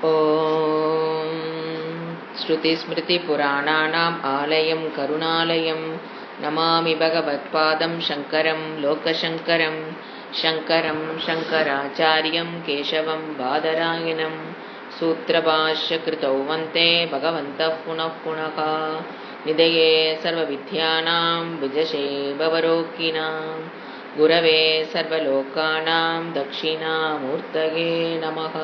ॐ श्रुतिस्मृतिपुराणानाम् आलयं करुणालयं नमामि भगवत्पादं शङ्करं लोकशङ्करं शङ्करं शङ्कराचार्यं केशवं बादरायणं सूत्रभाष्यकृतौ वन्दे भगवन्तः पुनः पुनः निधये सर्वविद्यानां विजशे भवरोगिणां गुरवे सर्वलोकानां दक्षिणामूर्तये नमः।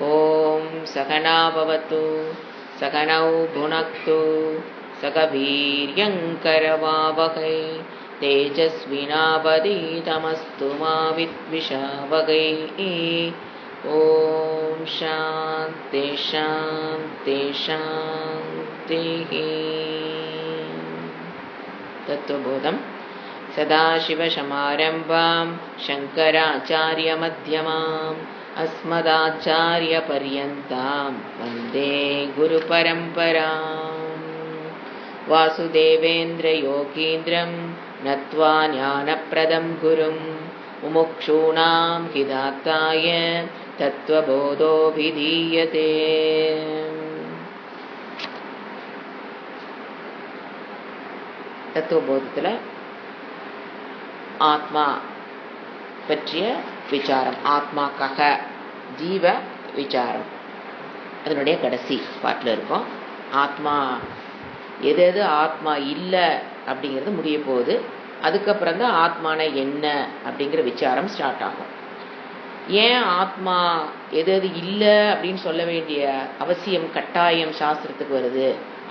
ॐ सहना भवतु सहनौ भुनक्तु सह वीर्यङ्करवावहै तेजस्विनावधीतमस्तु मा विद्विषावहै। ॐ शान्ति शान्ति शान्तिः। तत्त्वबोधम्। सदाशिवसमारम्भां शङ्कराचार्यमध्यमाम् अस्मदाचार्यपर्यन्तां वन्दे गुरुपरम्पराम्। वासुदेवेन्द्रयोगीन्द्रं नत्वा ज्ञानप्रदं गुरुं मुमुक्षूणां हितार्थाय तत्त्वबोधोऽभिधीयते। தத்துவபோதத்தில் ஆத்மா பற்றிய விசாரம், ஆத்மாக்காக ஜீவ விசாரம், அதனுடைய கடைசி பாட்டில் இருக்கும். ஆத்மா எது ஆத்மா இல்லை அப்படிங்கிறது முடிய போகுது. அதுக்கப்புறம் தான் ஆத்மான என்ன அப்படிங்கிற விசாரம் ஸ்டார்ட் ஆகும். ஏன் ஆத்மா எது இல்லை அப்படின்னு சொல்ல வேண்டிய அவசியம் கட்டாயம் சாஸ்திரத்துக்கு வருது?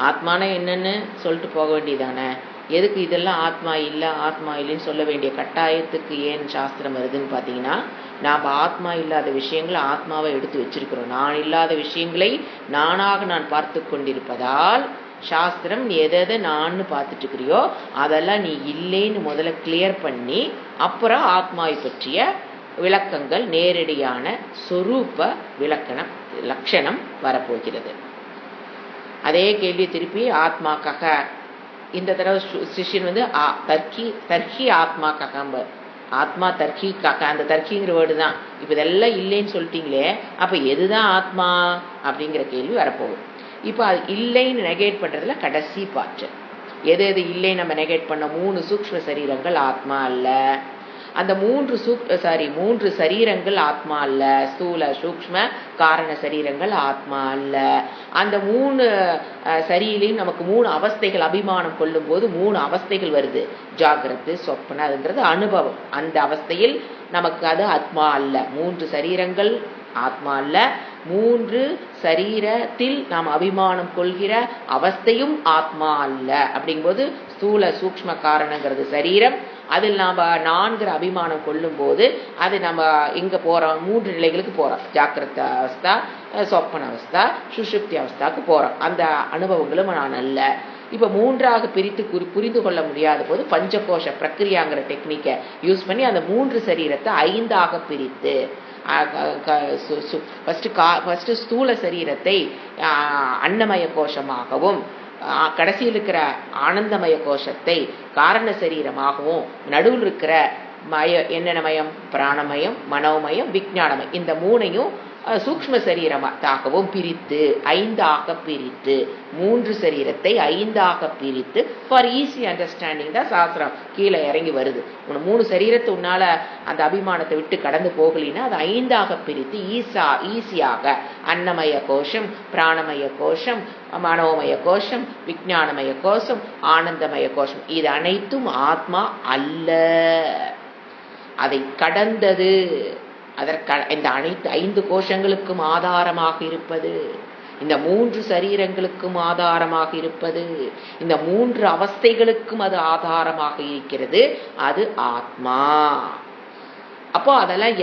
ஆத்மான என்னன்னு சொல்லிட்டு போக வேண்டியதானே, எதுக்கு இதெல்லாம் ஆத்மா இல்லை ஆத்மா இல்லைன்னு சொல்ல வேண்டிய கட்டாயத்துக்கு ஏன் சாஸ்திரம் வருதுன்னு பார்த்தீங்கன்னா, நாம் ஆத்மா இல்லாத விஷயங்களை ஆத்மாவை எடுத்து வச்சிருக்கிறோம். நான் இல்லாத விஷயங்களை நானாக நான் பார்த்து கொண்டிருப்பதால் சாஸ்திரம் எதை நான் பார்த்துட்டு இருக்கிறியோ அதெல்லாம் நீ இல்லைன்னு முதல்ல கிளியர் பண்ணி அப்புறம் ஆத்மாவை பற்றிய விளக்கங்கள், நேரடியான சொரூப விளக்கணம் லட்சணம் வரப்போகிறது. அதே கேள்வி திருப்பி ஆத்மாக்காக இந்த தடவை சிஷ்யன் தர்க்கி ஆத்மாக்காக ஆத்மா தர்க்கிக்காக, அந்த தர்க்கிங்கிற வேர்டு தான். இப்போ இதெல்லாம் இல்லைன்னு சொல்லிட்டீங்களே, அப்போ எதுதான் ஆத்மா அப்படிங்கிற கேள்வி வரப்போகுது. இப்போ அது இல்லைன்னு நெகேட் பண்ணுறதுல கடைசி பாட்டு எது இல்லைன்னு நம்ம நெகேட் பண்ண 3 சூக்ஷ்ம சரீரங்கள் ஆத்மா அல்ல. அந்த 3 சரீரங்கள் ஆத்மா அல்ல. ஸ்தூல சூக்ஷ்ம காரண சரீரங்கள் ஆத்மா அல்ல. அந்த 3 சரீரையும் நமக்கு 3 அவஸ்தைகள் அபிமானம் கொள்ளும் போது 3 அவஸ்தைகள் வருது. ஜாகிரத்து, சொப்பன, அதுங்கிறது அனுபவம். அந்த அவஸ்தையில் நமக்கு அது ஆத்மா அல்ல. 3 சரீரங்கள் ஆத்மா அல்ல. 3 சரீரத்தில் நாம் அபிமானம் கொள்கிற அவஸ்தையும் ஆத்மா அல்ல. அப்படிங்கும்போது ஸ்தூல சூக்ஷ்ம காரணங்கிறது சரீரம். அதில் நாம் 4 அபிமானம் கொள்ளும் போது அது நம்ம எங்கே போகிறோம்? 3 நிலைகளுக்கு போகிறோம். ஜாக்கிரத அவஸ்தா, சொப்பன அவஸ்தா, சுஷுப்தி அவஸ்தாவுக்கு போகிறோம். அந்த அனுபவங்களும் நான் அல்ல. இப்போ 3ஆக பிரித்து புரிந்து கொள்ள முடியாத போது பஞ்சகோஷ பிரக்ரியாங்கிற டெக்னிக்கை யூஸ் பண்ணி அந்த 3 சரீரத்தை 5ஆக பிரித்து ஃபஸ்ட்டு ஸ்தூல சரீரத்தை அன்னமய கோஷமாகவும், கடைசியில் இருக்கிற ஆனந்தமய கோஷத்தை காரண சரீரமாகவும், நடுவில் இருக்கிற என்னென்ன மயம்? பிராணமயம், மனோமயம், விஞ்ஞானமயம், இந்த 3ஐயும் சூக்ஷ்ம சரீரமாகவும் பிரித்து 5ஆக பிரித்து 3 சரீரத்தை 5ஆக பிரித்து ஃபார் ஈஸி அண்டர்ஸ்டாண்டிங் தான் சாஸ்திரம் கீழே இறங்கி வருது. 3 சரீரத்தை உன்னால அந்த அபிமானத்தை விட்டு கடந்து போகலின்னா அது 5ஆக பிரித்து ஈஸியாக அன்னமய கோஷம், பிராணமய கோஷம், மனோமய கோஷம், விஞ்ஞானமய கோஷம், ஆனந்தமய கோஷம், இது அனைத்தும் ஆத்மா அல்ல. அதை கடந்தது. இந்த அனைத்து 5 கோஷங்களுக்கும் ஆதாரமாக இருப்பது, இந்த 3 சரீரங்களுக்கும் ஆதாரமாக இருப்பது, இந்த 3 அவஸ்தைகளுக்கும் அது ஆதாரமாக இருக்கிறது, அது ஆத்மா. அப்போ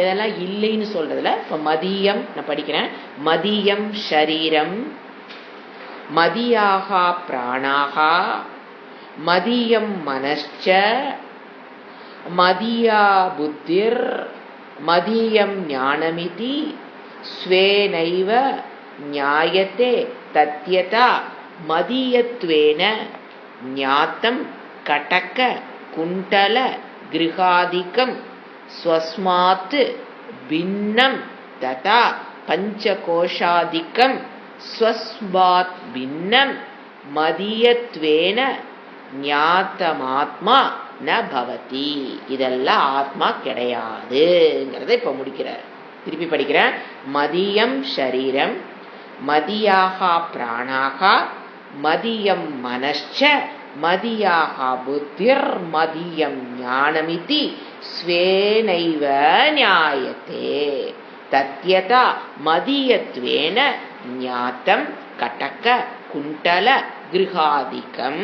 எதெல்லாம் இல்லைன்னு சொல்றதுல இப்போ மதியம் நான் படிக்கிறேன். மதியம் ஷரீரம், மதியாக பிராணாக, மதியம் மனश्च, மதியா புத்திர், மதியம் ஞானமிதி ஸ்வேனைவ ஞாயத்தே தத்யதா மதியத்வேன ஞாத்தம் கடக குண்டல கிருஹாதிகம் ஸ்வஸ்மாத் பின்னம் ததா பஞ்சகோஷாதிக்கம் ஸ்வஸ்மாத் பின்னம் மதியத்வேன ஞாத்தமாத்மா ந பவதி. இதெல்லாம் ஆத்மா கிடையாதுங்கிறத இப்ப முடிக்கிறார். திருப்பி படிக்கிறேன். மதியம் ஷரீரம், மதியாக பிராணாக, மதியம் மனश्च, மதியாக புத்திர், மதியம் ஞானமிதி ஸ்வேனைவ ஞாயத்தே. தத்யதா மதியத்வேன ஞாத்தம் கடக குண்டல கிருஹாதிகம்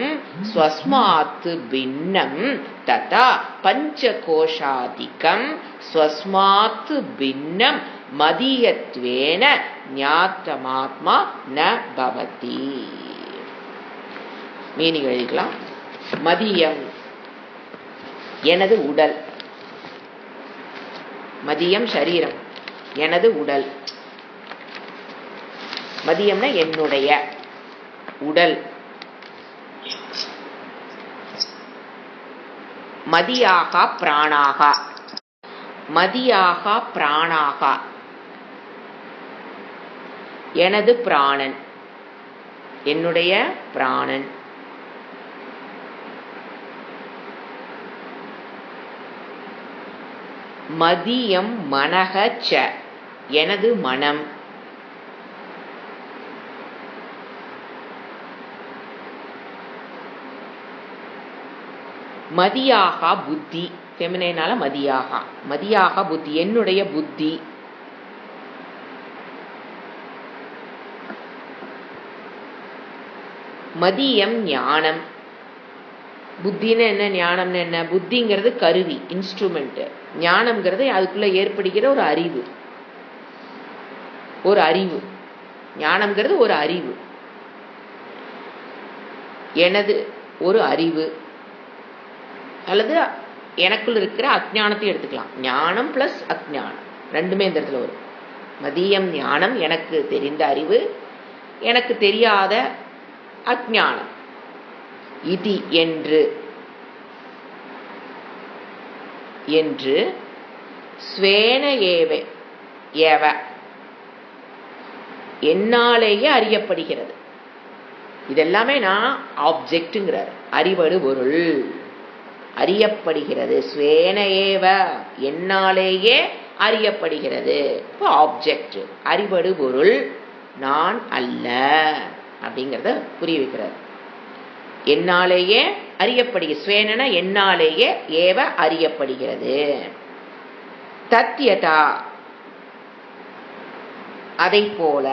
ஸ்வஸ்மாத் பின்னம் ததா பஞ்சகோஷாதிகம் ஸ்வஸ்மாத் பின்னம் மதியத்வேன ஞாத்தமாத்மா ந பவதி. மீனிங் எழுதிக்கலாம். மதியம் எனது உடல், மதியம் சரீரம் எனது உடல், மதியம்னா என்னுடைய உடல், மதியாக பிராணாக, மதியாக பிராணாக எனது பிராணன், என்னுடைய பிராணன், மதியம் மனக எனது மனம், மதியாக புத்தி, ஃபெமினைனால மதியாக, மதியாக புத்தி என்னுடைய புத்தி, மதியம் ஞானம், புத்தின்னு என்ன ஞானம்னு என்ன? புத்திங்கிறது கருவி, இன்ஸ்ட்ருமெண்ட். ஞானம்ங்கிறது அதுக்குள்ள ஏற்படுகிற ஒரு அறிவு, ஒரு அறிவு. ஞானம்ங்கிறது ஒரு அறிவு, எனது ஒரு அறிவு, அல்லது எனக்குள்ள இருக்கிற அஜ்ஞானத்தை எடுத்துக்கலாம். ஞானம் பிளஸ் அஜ்ஞானம் ரெண்டுமே இந்த இடத்துல வரும். மதியம் ஞானம் எனக்கு தெரிந்த அறிவு, எனக்கு தெரியாத அஜ்ஞானம். இதி என்று என்று ஸ்வேன ஏவ என்னாலேயே அறியப்படுகிறது. இதெல்லாமே நான் ஆப்ஜெக்ட்ங்கிறார். அறிவடு பொருள் அறியப்படுகிறது. ஸ்வேன ஏவ என்னாலேயே அறியப்படுகிறது. இப்போ ஆப்ஜெக்ட் அறிவடு பொருள் நான் அல்ல அப்படிங்கிறத புரிய வைக்கிறார். என்னாலேயே அறியப்படுகிறது. ஸ்வேனன என்னாலேயே ஏவ அறியப்படுகிறது. தத்யதா அதை போல,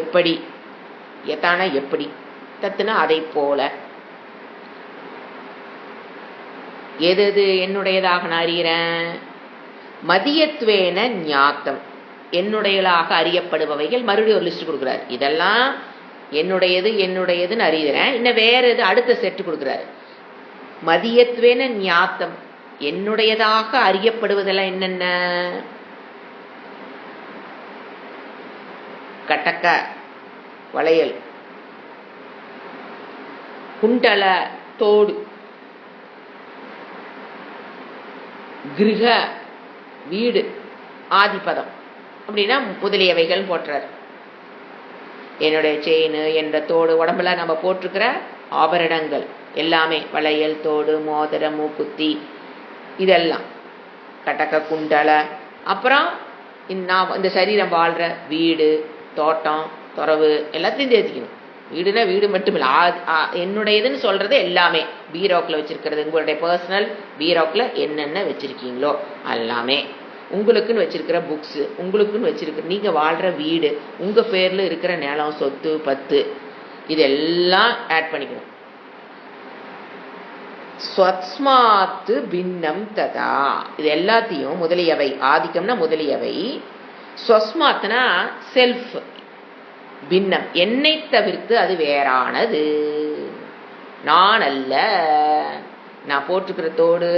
எப்படி, யதான எப்படி, தத்துனா அதை போல, எது எது என்னுடையதாக நான் அறிகிறேன்? மதியத்வேன ஞாத்தம் என்னுடையதாக அறியப்படுபவைகள். மறுபடியும் ஒரு லிஸ்ட் கொடுக்குறாரு. இதெல்லாம் என்னுடையது என்னுடையதுன்னு அறிகிறேன். இன்னும் வேற எது அடுத்த செட்டு கொடுக்குறாரு. மதியத்வேன ஞாத்தம் என்னுடையதாக அறியப்படுவதெல்லாம் என்னென்ன? கடக்க வளையல், குண்டல தோடு, கிரக வீடு, ஆதிபதம் அப்படின்னா முதலியவைகள் போட்டுறார். என்னுடைய செயின் என்ற தோடு, உடம்புல நம்ம போட்டிருக்கிற ஆபரணங்கள் எல்லாமே, வளையல், தோடு, மோதிரம், மூக்குத்தி, இதெல்லாம் கடக்க குண்டல. அப்புறம் நான் இந்த சரீரம் வாழ்ற வீடு, தோட்டம், துறவு எல்லாத்தையும் தேர்த்திக்கணும். வீடுனா வீடு மட்டும் இல்லை, என்னுடையதுன்னு சொல்றது எல்லாமே. பீரோக்கில் வச்சிருக்கிறது, உங்களுடைய பர்சனல் பீரோக்கில் என்னென்ன வச்சிருக்கீங்களோ எல்லாமே, உங்களுக்குன்னு வச்சிருக்கிற புக்ஸ், உங்களுக்குன்னு வச்சிருக்கிற நீங்க வாழ்ற வீடு, உங்க பேர்ல இருக்கிற நிலம், சொத்து, பத்து, இதெல்லாம் ஆட் பண்ணிக்கணும். ஸ்வஸ்மாத்து பின்னம் ததா, இது எல்லாத்தையும் முதலியவை, ஆதிக்கம்னா முதலியவை, ஸ்வஸ்மாத்னா செல்ஃப், பின்னம் என்னை தவிர்த்து அது வேறானது, நான் அல்ல. நான் போட்டுக்கிற தோடு,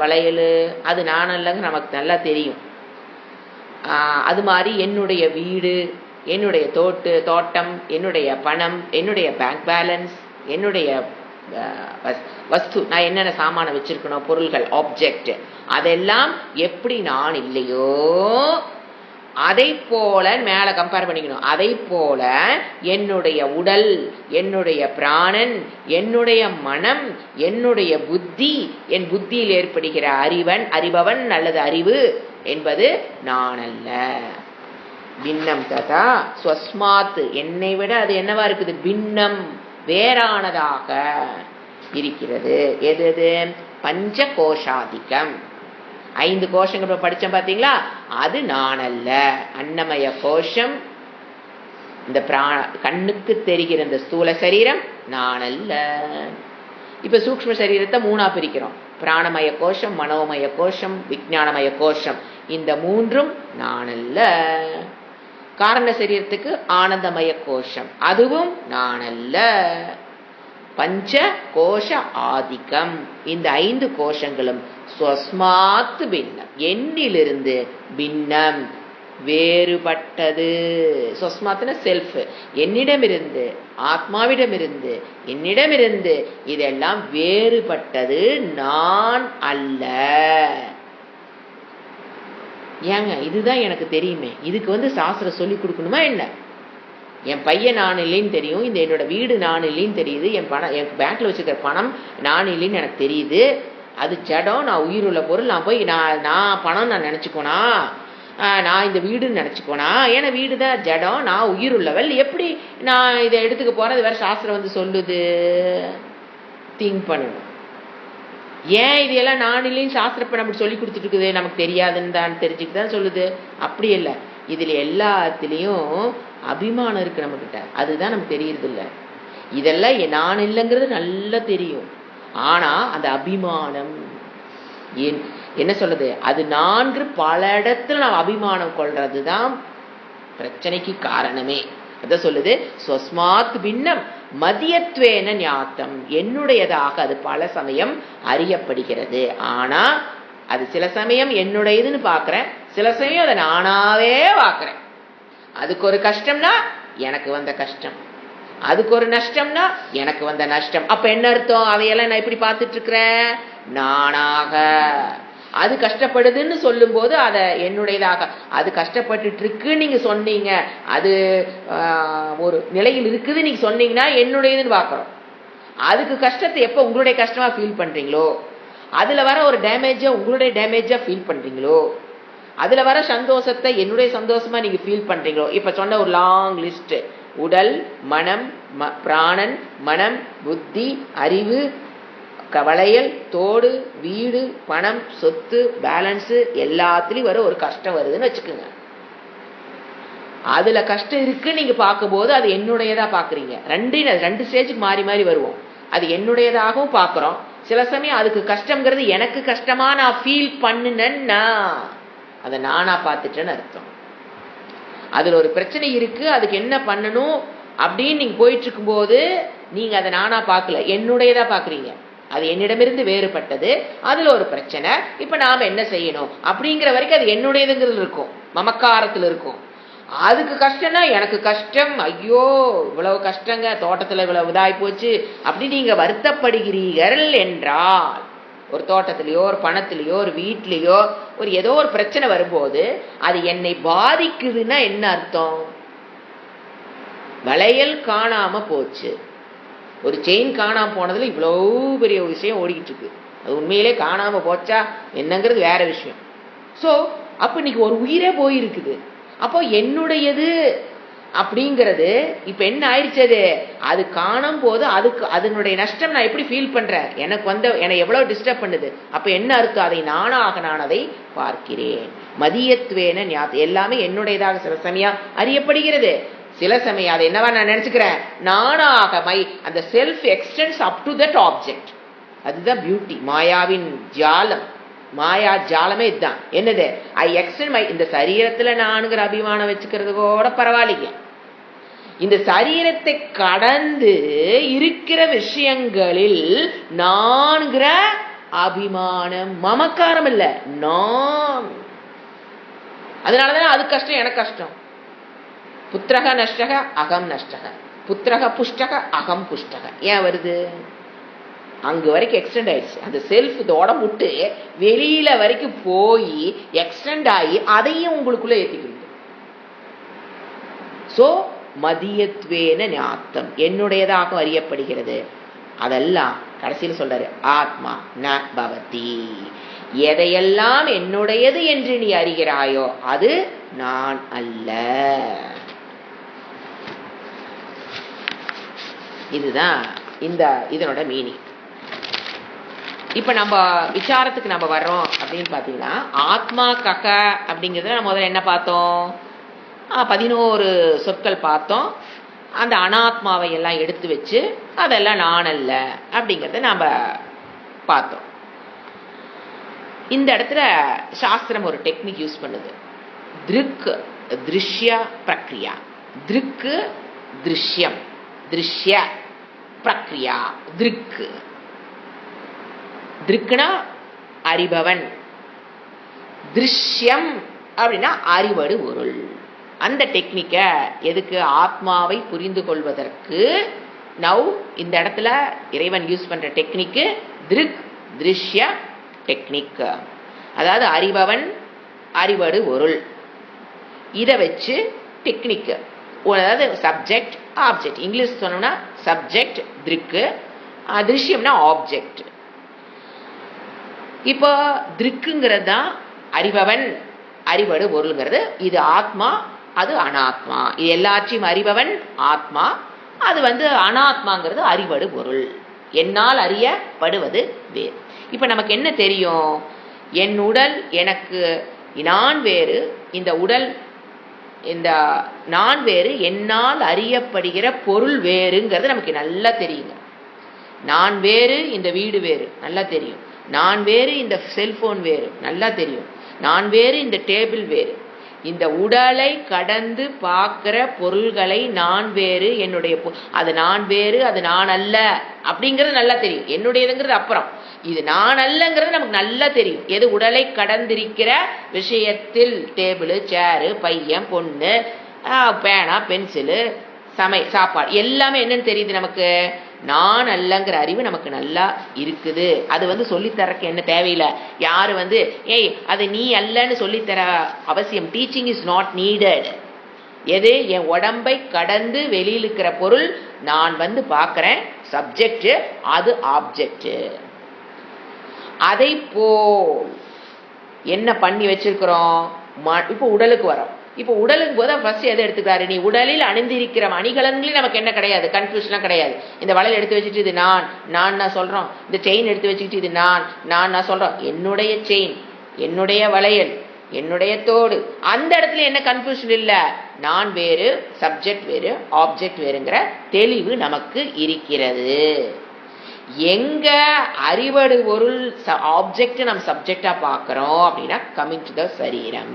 வளையல், அது நான் அல்லங்க நமக்கு நல்லா தெரியும். அது மாதிரி என்னுடைய வீடு, என்னுடைய தோட்டம், என்னுடைய பணம், என்னுடைய பேங்க் பேலன்ஸ், என்னுடைய வஸ்து, நான் என்னென்ன சாமான வச்சிருக்கணும், பொருள்கள், ஆப்ஜெக்ட், அதெல்லாம் எப்படி நான் இல்லையோ அதை போல மேல கம்பேர் பண்ணிக்கணும். அதை போல என்னுடைய உடல், என்னுடைய பிராணன், என்னுடைய மனம், என்னுடைய புத்தி, என் புத்தியில் ஏற்படுகிற அறிபவன் அல்லது அறிவு என்பது நான் அல்ல. பின்னம் ததா ஸ்வஸ்மாத், என்னை விட அது என்னவா இருக்குது, பின்னம், வேறானதாக இருக்கிறது. எது? பஞ்ச கோஷாதிக்கம், 5 கோஷங்கள் படிச்சோம் பாத்தீங்களா, அது நான் அல்ல. அன்னமய கோஷம், இந்த கண்ணுக்கு தெரிகிற இந்த ஸ்தூல சரீரம் நான் அல்ல. இப்ப சூக்ஷ்ம சரீரத்தை 3ஆ பிரிக்கிறோம். பிராணமய கோஷம், மனோமய கோஷம், விஞ்ஞானமய கோஷம். இந்த 3ம் நான் அல்ல. காரண சரீரத்துக்கு ஆனந்தமய கோஷம், அதுவும் நான் அல்ல. பஞ்ச கோஷ ஆதிக்கம், இந்த 5 கோஷங்களும் ஸ்வஸ்மாத் பின்னம், என்னிலிருந்து பின்னம், வேறுபட்டது. ஸ்வஸ்மாத்னா செல்ஃப், என்னிடமிருந்து, ஆத்மாவிடமிருந்து, என்னிடமிருந்து இதெல்லாம் வேறுபட்டது, நான் அல்ல. ஏங்க இதுதான் எனக்கு தெரியுமே, இதுக்கு சாஸ்திரம் சொல்லி கொடுக்கணுமா என்ன? என் பையன் நான் இல்லைன்னு தெரியும், இந்த என்னோட வீடு நான் இல்லைன்னு தெரியுது, என் பேங்க்ல வச்சுக்கிற பணம் நான் இல்லைன்னு எனக்கு தெரியுது, அது ஜடம், நான் உயிருள்ள பொருள், நான் போய் நான் பணம் நான் நினைச்சுக்கோனா, நான் இந்த வீடுன்னு நினைச்சுக்கோனா, ஏன்னா வீடு தான் ஜடம், நான் உயிர் உள்ளவள், எப்படி நான் இதை எடுத்துக்க போறது? வேற சாஸ்திரம் சொல்லுது, திங்க் பண்ணணும். ஏன் இதெல்லாம் நான் இல்லைன்னு சாஸ்திரப்ப நம்மளுக்கு சொல்லி கொடுத்துட்டு இருக்குது, நமக்கு தெரியாதுன்னு தான் தெரிஞ்சுக்கு தான் சொல்லுது. அப்படி இல்லை, இதுல எல்லாத்திலையும் அபிமானம் இருக்கு நம்ம கிட்ட, அதுதான் நமக்கு தெரியறது இல்லை. இதெல்லாம் நான் இல்லைங்கிறது நல்லா தெரியும், ஆனா அந்த அபிமானம் என்ன சொல்றது, அது நான்கு பல இடத்துல நாம் அபிமானம் கொள்றதுதான் பிரச்சனைக்கு காரணமே. அத சொல்லுது, ஸ்வஸ்மாத் பின்னம் மதியத்வேன ஞாத்தம், என்னுடையதாக அது பல சமயம் அறியப்படுகிறது. ஆனா அது சில சமயம் என்னுடையதுன்னு பாக்குறேன், சில சமயம் அதை நானாவே பாக்குறேன். அதுக்கு ஒரு கஷ்டம்னா எனக்கு வந்த கஷ்டம், அதுக்கு ஒரு நஷ்டம்னா எனக்கு வந்த நஷ்டம். அப்ப என்ன அர்த்தம்? அதையெல்லாம் நான் இப்படி பார்த்துட்டு இருக்கிறேன், நானாக. அது கஷ்டப்படுதுன்னு சொல்லும் போது அதை என்னுடையதாக, அது கஷ்டப்பட்டு இருக்கு நீங்க சொன்னீங்க, அது ஒரு நிலையில் இருக்குது நீங்க சொன்னீங்கன்னா என்னுடையதுன்னு பாக்குறோம். அதுக்கு கஷ்டத்தை எப்ப உங்களுடைய கஷ்டமா ஃபீல் பண்றீங்களோ, அதுல வர ஒரு டேமேஜா உங்களுடைய டேமேஜா ஃபீல் பண்றீங்களோ, அதுல வர சந்தோஷத்தை என்னுடைய சந்தோஷமா நீங்க ஃபீல் பண்றீங்களோ. இப்ப சொன்ன ஒரு லாங் லிஸ்ட், உடல், மனம், பிராணன், மனம், புத்தி, அறிவு, வளையல், தோடு, வீடு, பணம், சொத்து, பேலன்ஸ், எல்லாத்துலயும் வர ஒரு கஷ்டம் வருதுன்னு வச்சுக்கோங்க. அதுல கஷ்டம் இருக்கு நீங்க பார்க்கும்போது அது என்னுடையதா பாக்குறீங்க. ரெண்டு ஸ்டேஜுக்கு மாறி மாறி வருவோம். அது என்னுடையதாகவும் பாக்குறோம், சில சமயம் அதுக்கு கஷ்டம்ங்கிறது எனக்கு கஷ்டமா நான் ஃபீல் பண்ணுனேன்னா அதை நானா பார்த்துட்டேன்னு அர்த்தம். அதுல ஒரு பிரச்சனை இருக்கு, அதுக்கு என்ன பண்ணணும் அப்படின்னு நீங்க போயிட்டு இருக்கும் போது நீங்க அதை நானா பார்க்கல, என்னுடையதா பாக்குறீங்க. அது என்னிடமிருந்து வேறுபட்டது, அதுல ஒரு பிரச்சனை, இப்ப நாம என்ன செய்யணும் அப்படிங்கிற வரைக்கும் அது என்னுடையதுங்கிறது இருக்கும், மமக்காரத்துல இருக்கும். அதுக்கு கஷ்டம்னா எனக்கு கஷ்டம், ஐயோ இவ்வளவு கஷ்டங்க, தோட்டத்துல இவ்வளவு இதாய் போச்சு அப்படி நீங்க வருத்தப்படுகிறீர்கள் என்றால், ஒரு தோட்டத்திலேயோ ஒரு பணத்திலேயோ ஒரு வீட்லயோ ஒரு ஏதோ ஒரு பிரச்சனை வரும்போது அது என்னை பாதிக்குதுன்னா என்ன அர்த்தம்? வளையல் காணாம போச்சு, ஒரு செயின் காணாம போனதுல இவ்வளவு பெரிய ஒரு விஷயம் ஓடிக்கிட்டு இருக்கு, அது உண்மையிலே காணாம போச்சா என்னங்கிறது வேற விஷயம். சோ அப்ப இன்னைக்கு ஒரு உயிரே போயிருக்குது. அப்போ என்னுடையது அப்படிங்கிறது இப்ப என்ன ஆயிடுச்சது, அது காணும் போது அதுக்கு அதனுடைய நஷ்டம் நான் எப்படி ஃபீல் பண்றேன், எனக்கு என்னை எவ்வளவு டிஸ்டர்ப் பண்ணுது. அப்ப என்ன அர்த்தம்? அதை நானாக நான் அதை பார்க்கிறேன். மதியத்வேன ஞாபகம், எல்லாமே என்னுடையதாக சில சமயம் அறியப்படுகிறது, சில சமயம் அதை என்னவா நான் நினைச்சுக்கிறேன், நானாக அந்த self extends up to that object. அதுதான் பியூட்டி, மாயாவின் ஜாலம். மாயா ஜாலமே இதுதான். என்னது? ஐ எக்ஸ்டெண்ட் இந்த சரீரத்துல நானுங்கிற அபிமானம் வச்சுக்கிறது கூட பரவாயில்லைங்க, இந்த சரீரத்தை கடந்து இருக்கிற விஷயங்களில் நான்கிற அபிமானம், மமக்காரம் இல்ல, நான். அதனாலதான் அது கஷ்டம், எனக்கு கஷ்டம். புத்திரக நஷ்டக அகம் நஷ்டக, புத்திரக புஷ்டக அகம் புஷ்டக. ஏன் வருது? அங்கு வரைக்கும் எக்ஸ்டெண்ட் ஆயிடுச்சு. அந்த செல்ஃப் இந்த உடம்பு விட்டு வெளியில வரைக்கும் போய் எக்ஸ்டெண்ட் ஆகி அதையும் உங்களுக்குள்ள ஏற்றிக்கிறது. சோ மதியத்வேன ஞாத்தம், என்னுடையதாக அறியப்படுகிறது. அதெல்லாம் கடைசியில் சொல்றாரு, ஆத்மா ந பவதி. எதையெல்லாம் என்னுடையது என்று நீ அறிகிறாயோ அது நான் அல்ல. இதுதான் இதனோட மீனிங். இப்ப நம்ம விசாரத்துக்கு நம்ம வர்றோம் அப்படின்னு பாத்தீங்கன்னா, ஆத்மா கக அப்படிங்கறத நம்ம முதல்ல என்ன பார்த்தோம்? 11 சொற்கள் பார்த்தோம். அந்த அனாத்மாவை எல்லாம் எடுத்து வச்சு அதெல்லாம் நான் அல்ல அப்படிங்கறத நாம பார்த்தோம். இந்த இடத்துல சாஸ்திரம் ஒரு டெக்னிக் யூஸ் பண்ணுது. திருக் திருஷ்ய பிரக்ரியா. திருக்கு திருஷ்யம், திருஷ்ய பிரக்ரியா. திருக்கு திருக்குனா அறிபவன், திருஷ்யம் அப்படின்னா அறிவடு பொருள். அந்த டெக்னிக்க எதுக்கு? ஆத்மாவை புரிந்து கொள்வதற்கு. நவ் இந்த இடத்துல இறைவன் யூஸ் பண்ற டெக்னிக்கு திருக் திருஷ்ய டெக்னிக். அதாவது அறிபவன் அறிவடு பொருள், இதை வச்சு டெக்னிக். அதாவது சப்ஜெக்ட் ஆப்ஜெக்ட். இங்கிலீஷ் சொன்னோம்னா சப்ஜெக்ட் திருக்கு, திருஷ்யம்னா ஆப்ஜெக்ட். இப்போ திருக்குங்கிறது தான் அறிபவன் அறிவடு பொருள்ங்கிறது. இது ஆத்மா, அது அனாத்மா. இது எல்லாத்தையும் அறிபவன் ஆத்மா, அது அனாத்மாங்கிறது அறிவடு பொருள். என்னால் அறியப்படுவது வேறு. இப்ப நமக்கு என்ன தெரியும்? என் உடல் எனக்கு நான் வேறு, இந்த உடல் இந்த நான் வேறு, என்னால் அறியப்படுகிற பொருள் வேறுங்கிறது நமக்கு நல்லா தெரியுங்க. நான் வேறு, இந்த வீடு வேறு நல்லா தெரியும். நான் வேறு, இந்த செல்போன் வேறு நல்லா தெரியும். நான் வேறு, இந்த டேபிள் வேறு. இந்த உடலை கடந்து பார்க்கிற பொருள்களை நான் வேறு, என்னுடைய அது நான் வேறு, அது நான் அல்ல அப்படிங்கிறது நல்லா தெரியும். என்னுடையதுங்கிறது அப்புறம், இது நான் அல்லங்கிறது நமக்கு நல்லா தெரியும். எது? உடலை கடந்திருக்கிற விஷயத்தில் டேபிள், சேரு, பையன், பொண்ணு, பேனா, பென்சிலு, சாப்பாடு எல்லாமே என்னன்னு தெரியுது நமக்கு? நான் அல்லங்கிற அறிவு நமக்கு நல்லா இருக்குது. அது சொல்லித்தரக்கு என்ன தேவையில்லை. யாரு ஏய் அது நீ அல்லன்னு சொல்லித்தர அவசியம். Teaching is not needed. எது? என் உடம்பை கடந்து வெளியில் இருக்கிற பொருள் நான் பார்க்கிறேன், சப்ஜெக்ட், அது ஆப்ஜெக்ட். அதை போல் என்ன பண்ணி வச்சிருக்கிறோம்? இப்போ உடலுக்கு வரோம். இப்போ உடலுக்கு போது ஃபர்ஸ்ட் எதை எடுத்துக்கிறாரு? நீ உடலில் அணிந்திருக்கிற அணிகலன்களையும் நமக்கு என்ன கிடையாது, கன்ஃபியூஷன்லாம் கிடையாது. இந்த வளையல் எடுத்து வச்சுட்டு இது நான் சொல்றோம். இந்த செயின் எடுத்து வச்சுக்கிட்டு இது நான் சொல்றோம். என்னுடைய செயின், என்னுடைய வளையல், என்னுடைய தோடு. அந்த இடத்துல என்ன கன்ஃபியூஷன் இல்ல. நான் வேறு, சப்ஜெக்ட் வேறு, ஆப்ஜெக்ட் வேறுங்கிற தெளிவு நமக்கு இருக்கிறது. எங்க அறிவடு பொருள் ஆப்ஜெக்ட் நம்ம சப்ஜெக்டா பார்க்கிறோம் அப்படின்னா, கமிங் டு த சரீரம்.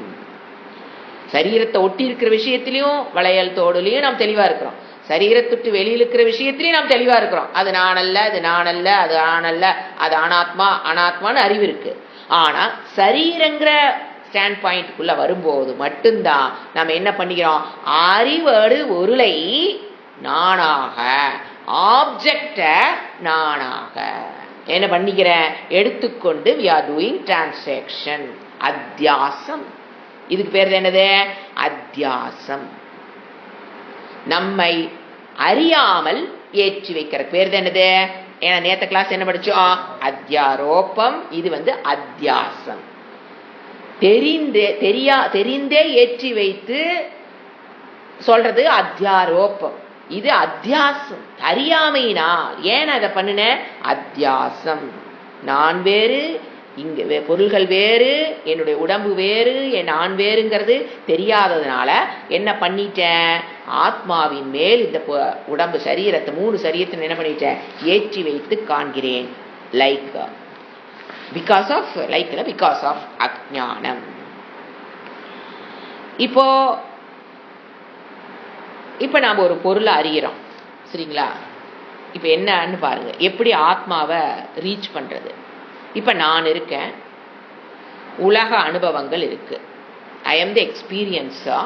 சரீரத்தை ஒட்டி இருக்கிற விஷயத்திலையும் வளையல் தோடுலையும் நாம் தெளிவா இருக்கிறோம். சரீரத்துட்டு வெளியில் இருக்கிற விஷயத்திலையும் நாம் தெளிவா இருக்கிறோம். அது நான் அல்ல, அது நான் அல்ல, அது ஆண் அல்ல, அது அனாத்மான்னு அறிவு இருக்கு. ஆனா சரீரங்கிற ஸ்டாண்ட் பாயிண்ட்குள்ள வரும்போது மட்டும்தான் நம்ம என்ன பண்ணிக்கிறோம்? அறிவடு பொருளை நானாக, ஆப்ஜெக்ட நானாக என்ன பண்ணிக்கிறேன்? எடுத்துக்கொண்டு we are doing transaction. அத்தியாசம். இதுக்கு பேர் என்னது? அத்தியாசம். நம்மை அறியாமல் ஏற்றி வைக்கிற பேர் என்னது? ஏன்னா நேத்த கிளாஸ் என்ன படிச்சோம்? அத்தியாரோபம். இது அத்தியாசம். தெரிந்தே ஏற்றி வைத்து சொல்றது அத்தியாரோபம். இது அத்தியாசம். அறியாமையினால். ஏன் அதை பண்ணுன? அத்தியாசம். நான் வேறு, இங்க பொருள்கள் வேறு, என்னுடைய உடம்பு வேறு, நான் வேறுங்கிறது தெரியாததுனால என்ன பண்ணிட்டேன்? ஆத்மாவின் மேல் இந்த உடம்பு சரீரத்தை 3 சரீரத்தை என்ன பண்ணிட்டேன்? ஏற்றி வைத்து காண்கிறேன். பிகாஸ் ஆஃப் அஜ்ஞானம். இப்போ நாம ஒரு பொருளை அறிகிறோம், சரிங்களா? இப்போ என்னன்னு பாருங்க, எப்படி ஆத்மாவை ரீச் பண்றது. இப்ப நான் இருக்கேன், உலக அனுபவங்கள் இருக்கு. ஐ எம் தி எக்ஸ்பீரியன்ஸா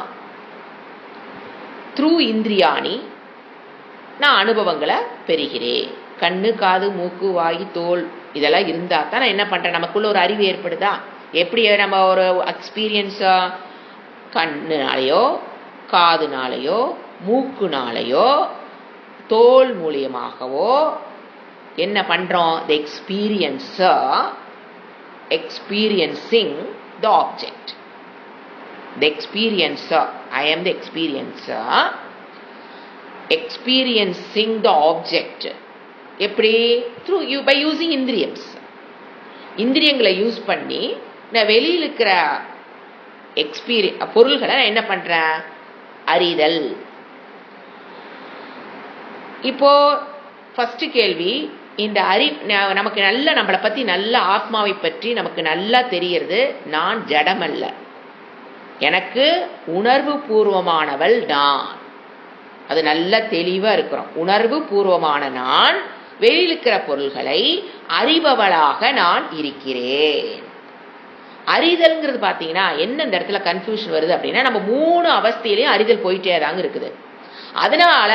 த்ரூ இந்திரியாணி நான் அனுபவங்களை பெறுகிறேன். கண்ணு, காது, மூக்கு, வாய், தோல் இதெல்லாம் இருந்தா தான் நான் என்ன பண்றேன், நமக்குள்ள ஒரு அறிவு ஏற்படுதா? எப்படி நம்ம ஒரு எக்ஸ்பீரியன்ஸா கண்ணுனாலேயோ காதுனாலேயோ மூக்குனாலேயோ தோல் மூலியமாகவோ என்ன பண்றோம்? the experiencer experiencing the object. The experiencer, I am the experiencer experiencing the object. எப்படி? through you by using இந்திரியம்ஸ். இந்திரியங்களை யூஸ் பண்ணி நான் வெளியில் இருக்கிற பொருள்களை நான் என்ன பண்றேன்? அறிதல். இப்போ ஃபர்ஸ்ட் கேள்வி, இந்த நமக்கு நல்ல நம்மளை பத்தி நல்ல ஆத்மாவை பற்றி நமக்கு நல்லா தெரியறது, நான் ஜடமல்ல, எனக்கு உணர்வு பூர்வமானவள் நான். அது நல்ல தெளிவா இருக்கிறோம். உணர்வு பூர்வமான நான் வெளியில் இருக்கிற பொருள்களை அறிபவளாக நான் இருக்கிறேன். அறிதல்ங்கிறது பாத்தீங்கன்னா என்ன இந்த இடத்துல கன்ஃபியூஷன் வருது அப்படின்னா, நம்ம 3 அவஸ்தையிலையும் அறிதல் போயிட்டே தாங்க இருக்குது. அதனால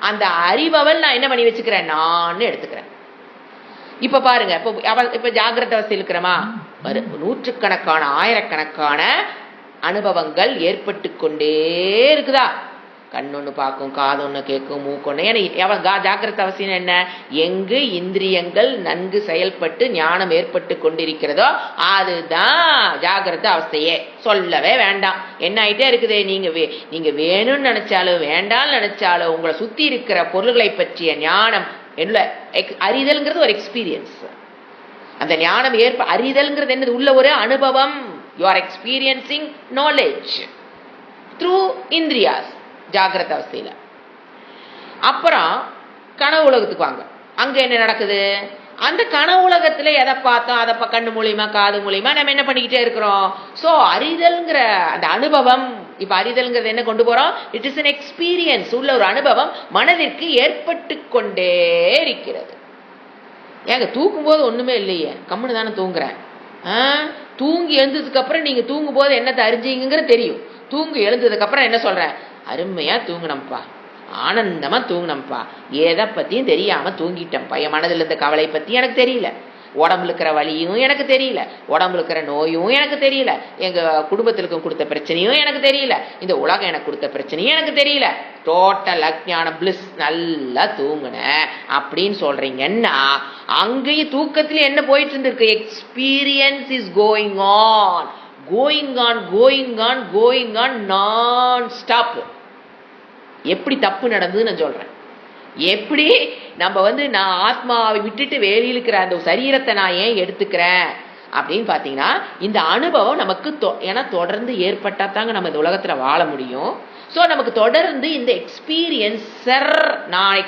அந்த அறிபவள் நான் என்ன பண்ணி வச்சுக்கிறேன்? நான் எடுத்துக்கிறேன். இப்ப பாருங்க, இப்ப ஜாகிரத அவஸ்தையில் இருக்கிறோமா, நூற்றுக்கணக்கான ஆயிரக்கணக்கான அனுபவங்கள் ஏற்பட்டு கொண்டே இருக்குதா? கண்ணொன்னு பார்க்கும், காதொன்னு கேட்கும், மூக்கொன்னு. ஏன்னா ஜாகிரத அவசியம் என்ன? எங்கு இந்திரியங்கள் நன்கு செயல்பட்டு ஞானம் ஏற்பட்டு கொண்டிருக்கிறதோ அதுதான் ஜாகிரத அவஸ்தையே. சொல்லவே வேண்டாம். என்ன ஆயிட்டே இருக்குது? நீங்க வேணும்னு நினைச்சாலும் வேண்டாம்னு நினைச்சாலும் உங்களை சுத்தி இருக்கிற பொருள்களை பற்றிய ஞானம் என்ன? அறிதல்ங்கிறது ஒரு எக்ஸ்பீரியன்ஸ். அந்த ஞானம் அறிதல்ங்கிறது என்னது? உள்ள ஒரு அனுபவம். You are experiencing knowledge through indriyas ஜாகிரத அவஸ்தையில. அப்புறம் கனவு உலகத்துக்கு வாங்க. அங்க என்ன நடக்குது? அந்த கனவு உலகத்துல எதை பார்த்தோம், அதை கண்ணு மூலியமா காது மூலியமா நம்ம என்ன பண்ணிக்கிட்டே இருக்கிறோம்? சோ அறிதல்ங்கிற அந்த அனுபவம், இப்ப அறிதல்ங்கிறது என்ன கொண்டு போறோம்? It is an experience. உள்ள ஒரு அனுபவம் மனதிற்கு ஏற்பட்டு கொண்டே இருக்கிறது. ஏங்க தூக்கும் போது ஒண்ணுமே இல்லையே, கம்முன்னு தானே தூங்குறேன். தூங்கி எழுந்ததுக்கு அப்புறம் நீங்க தூங்கும் போது என்னத்தை அறிஞ்சீங்கிறது தெரியும். தூங்கி எழுந்ததுக்கு அப்புறம் என்ன சொல்றேன்? அருமையா தூங்கினப்பா, ஆனந்தமா தூங்கினப்பா, எதை பத்தியும் தெரியாம தூங்கிட்டேன்ப்பா. என் மனதில் இருந்த கவலை பத்தி எனக்கு தெரியல, உடம்புல இருக்கிற வலியும் எனக்கு தெரியல, உடம்புல இருக்கிற நோயும் எனக்கு தெரியல, எங்க குடும்பத்திற்கு கொடுத்த பிரச்சனையும் எனக்கு தெரியல, இந்த உலகம் எனக்கு கொடுத்த பிரச்சனையும் எனக்கு தெரியல. டோட்டல் அஜ்ஞான பிளிஸ், நல்லா தூங்குன அப்படின்னு சொல்றீங்கன்னா அங்கேயும் தூக்கத்துல என்ன போயிட்டு இருந்திருக்கு? Experience is going on, going on, going on, going on, நான் ஸ்டாப். எப்படி தப்பு நடந்ததுன்னு நான் சொல்றேன். எப்படி நம்ம நான் ஆத்மாவை விட்டுட்டு வெளியில் இருக்கிற அந்த சரீரத்தை நான் ஏன் எடுத்துக்கிறேன் அப்படின்னு பாத்தீங்கன்னா, இந்த அனுபவம் நமக்கு ஏன்னா தொடர்ந்து ஏற்பட்டா தாங்க நம்ம இந்த உலகத்துல வாழ முடியும். சோ நமக்கு தொடர்ந்து இந்த எக்ஸ்பீரியன்சர், நான்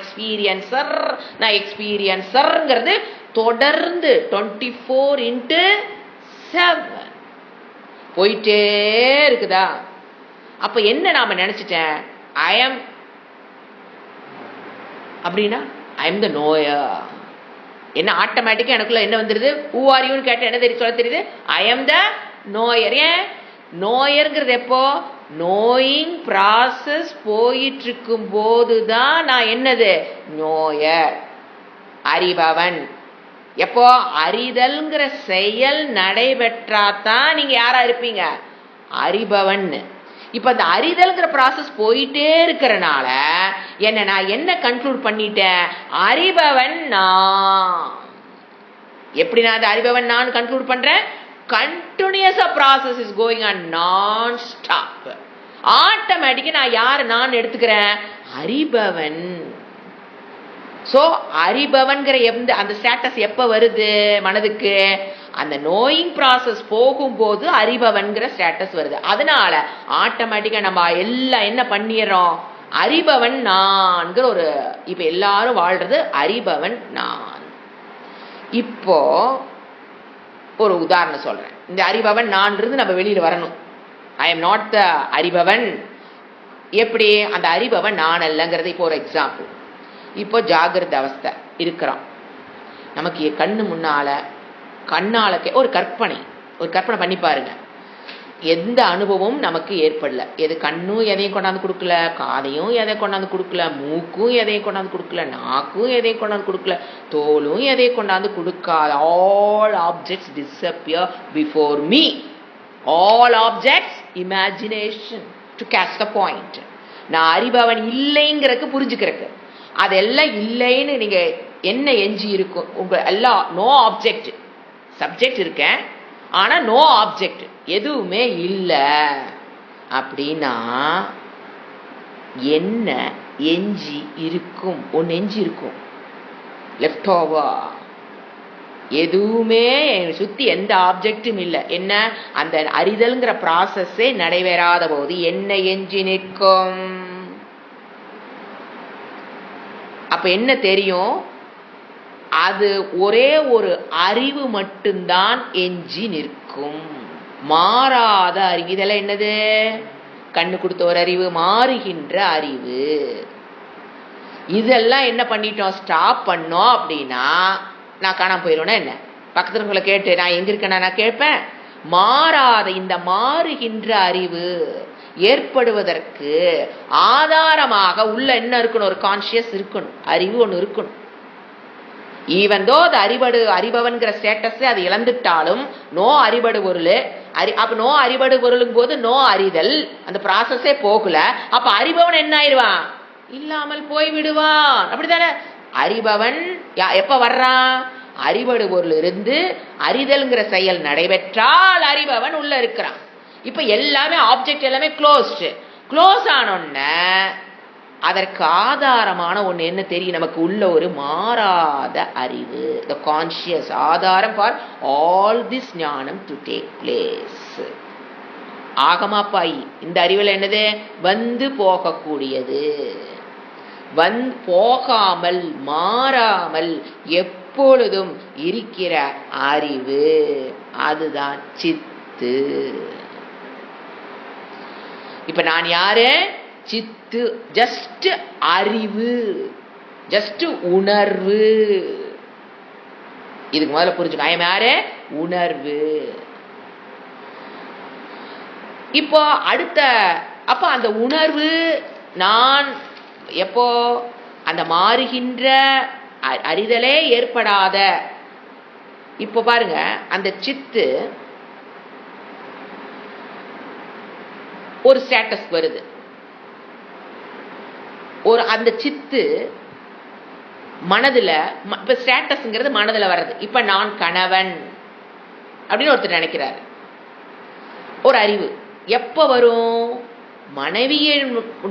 எக்ஸ்பீரியன்சர்ங்கிறது தொடர்ந்து 24/7 போயிட்டே இருக்குதா? அப்ப என்ன நாம நினைச்சிட்டேன்? ஐ எம் அப்படின்னா ஐ எம் த நோயர். என்ன ஆட்டோமேட்டிக்கா எனக்குள்ள என்ன வந்துருது? ஹூ ஆர் யூன்னு கேட்ட என்ன தெரியும் சொல்ல தெரியுது? I am the knower. ஏன் நோயர்ங்கிறது? எப்போ நோயிங் ப்ராசஸ் போயிட்டு இருக்கும் போதுதான் நான் என்னது? நோயர், அறிபவன். எப்போ அறிதல்ங்கிற செயல் நடைபெற்றாதான் நீங்க யாரா இருப்பீங்க? அறிபவன். இப்ப அந்த அறிதல்ங்கிற ப்ராசஸ் போயிட்டே இருக்கிறனால என்ன நான் என்ன கன்க்ளூட் பண்ணிட்டேன்? அறிபவன் நான். எப்படி நான் அந்த அறிபவன் நான் கன்க்ளூட் பண்றேன்? கண்டினியூஸா ப்ராசஸ் இஸ் கோயிங் ஆன், நான் ஸ்டாப். ஆட்டோமேட்டிக்கா நான் யாரு நான் எடுத்துக்கிறேன்? அறிபவன். சோ அறிபவன்கிற அந்த ஸ்டேட்டஸ் எப்ப வருது மனதுக்கு? அந்த நோயிங் ப்ராசஸ் போகும்போது அறிபவன்கிற ஸ்டேட்டஸ் வருது. அதனால ஆட்டோமேட்டிக்கா நம்ம எல்லாம் என்ன பண்ணிடுறோம்? அறிபவன் நான்கிற ஒரு, இப்ப எல்லாரும் வாழ்றது அறிபவன் நான். இப்போ ஒரு உதாரணம் சொல்றேன். இந்த அறிபவன் நான் இருந்து நம்ம வெளியில வரணும். ஐ எம் நாட் த அறிபவன். எப்படி அந்த அறிபவன் நான் அல்லங்கிறது? இப்போ ஒரு எக்ஸாம்பிள். இப்போ ஜாகிரத அவஸ்தை இருக்கிறோம், நமக்கு கண்ணு முன்னால கண்ணால ஒரு கற்பனை பண்ணி பாருங்க. எந்த அனுபவமும் நமக்கு ஏற்படல. எது கண்ணும் எதையும் கொண்டாந்து கொடுக்கல, காதையும் எதை கொண்டாந்து கொடுக்கல, மூக்கும் எதையும் கொண்டாந்து கொடுக்கல, நாக்கும் எதையும் கொண்டாந்து கொடுக்கல, தோலும் எதையும் கொண்டாந்து கொடுக்காத. All objects disappear before me. All objects imagination to catch the point. நான் அறிபவன் இல்லைங்கிறதுக்கு புரிஞ்சுக்கிறக்கு. அதெல்லாம் இல்லைன்னு நீங்க என்ன எஞ்சி இருக்கும் உங்க எல்லாம்? No object. சப்ஜெக்ட் இருக்கேன், ஆனா நோ ஆப்ஜெக்ட், எதுவுமே இல்லை அப்படின்னா என்ன எஞ்சி இருக்கும்? ஒன்னு எஞ்சி இருக்கும், லெஃப்ட் ஓவர். எதுவுமே சுத்தி எந்த ஆப்ஜெக்டும் இல்லை. என்ன? அந்த அறிதல்ங்கிற ப்ராசஸே நடைபெறாத போது என்ன எஞ்சி நிற்கும்? அப்ப என்ன தெரியும்? அது ஒரே ஒரு அறிவு மட்டும்தான் எஞ்சி நிற்கும், மாறாத அறிவு. இதெல்லாம் என்னது? கண்ணு கொடுத்த ஒரு அறிவு, மாறுகின்ற அறிவு. இதெல்லாம் என்ன பண்ணிட்டோம்? ஸ்டாப் பண்ணோம் அப்படின்னா நான் காணாம போயிடுவேன்னா என்ன? பக்கத்துல உங்களை கேட்டு நான் எங்க இருக்கேன்னா நான் கேட்பேன்? மாறாத இந்த மாறுகின்ற அறிவு ஏற்படுவதற்கு ஆதாரமாக உள்ள என்ன இருக்கணும்? ஒரு கான்சியஸ் இருக்கணும், அறிவு ஒன்று இருக்கணும். ஈவன் தோ அது அறிபவன்கிற ஸ்டேட்டஸ் அது இழந்துட்டாலும் நோ அறிபடு பொருள். அப்ப நோ அறிபடு பொருளும் போது நோ அறிதல், அந்த ப்ராசஸே போகல. அப்ப அறிபவன் என்ன ஆயிடுவான்? இல்லாமல் போய் விடுவான். அப்படித்தானே? அறிபவன் எப்ப வர்றான்? அறிபடு பொருள் இருந்து அறிதல்ங்கிற செயல் நடைபெற்றால் அறிபவன் உள்ள இருக்கிறான். இப்ப எல்லாமே ஆப்ஜெக்ட் எல்லாமே க்ளோஸ் ஆனோன்ன அதற்கு ஆதாரமான ஒண்ணு என்ன தெரியும்? நமக்கு உள்ள ஒரு மாறாத அறிவு, the conscious ஆதாரம் for all this ஞானம் to take place. ஆகமாப்பாய் இந்த அறிவில் என்னது? வந்து போகக்கூடியது, போகாமல் மாறாமல் எப்பொழுதும் இருக்கிற அறிவு, அதுதான் சித்து. இப்ப நான் யாரு? சித்து. ஜஸ்ட் அறிவு, ஜஸ்ட் உணர்வு. இதுக்கு முதல்ல புரிஞ்சுக்க. ஐயம் யாரு? உணர்வு. இப்போ அடுத்த அப்ப அந்த உணர்வு நான் எப்போ? அந்த மாறுகின்ற அறிதலே ஏற்படாத. இப்போ பாருங்க, அந்த சித்து ஒரு ஸ்டேட்டஸ் வருது. அந்த சித்து மனதுல, இப்ப ஸ்டேட்டஸ்ங்கிறது மனதுல வர்றது. இப்ப நான் கணவன் அப்படின்னு ஒருத்தர் நினைக்கிறாரு. ஒரு அறிவு எப்ப வரும்? மனைவியை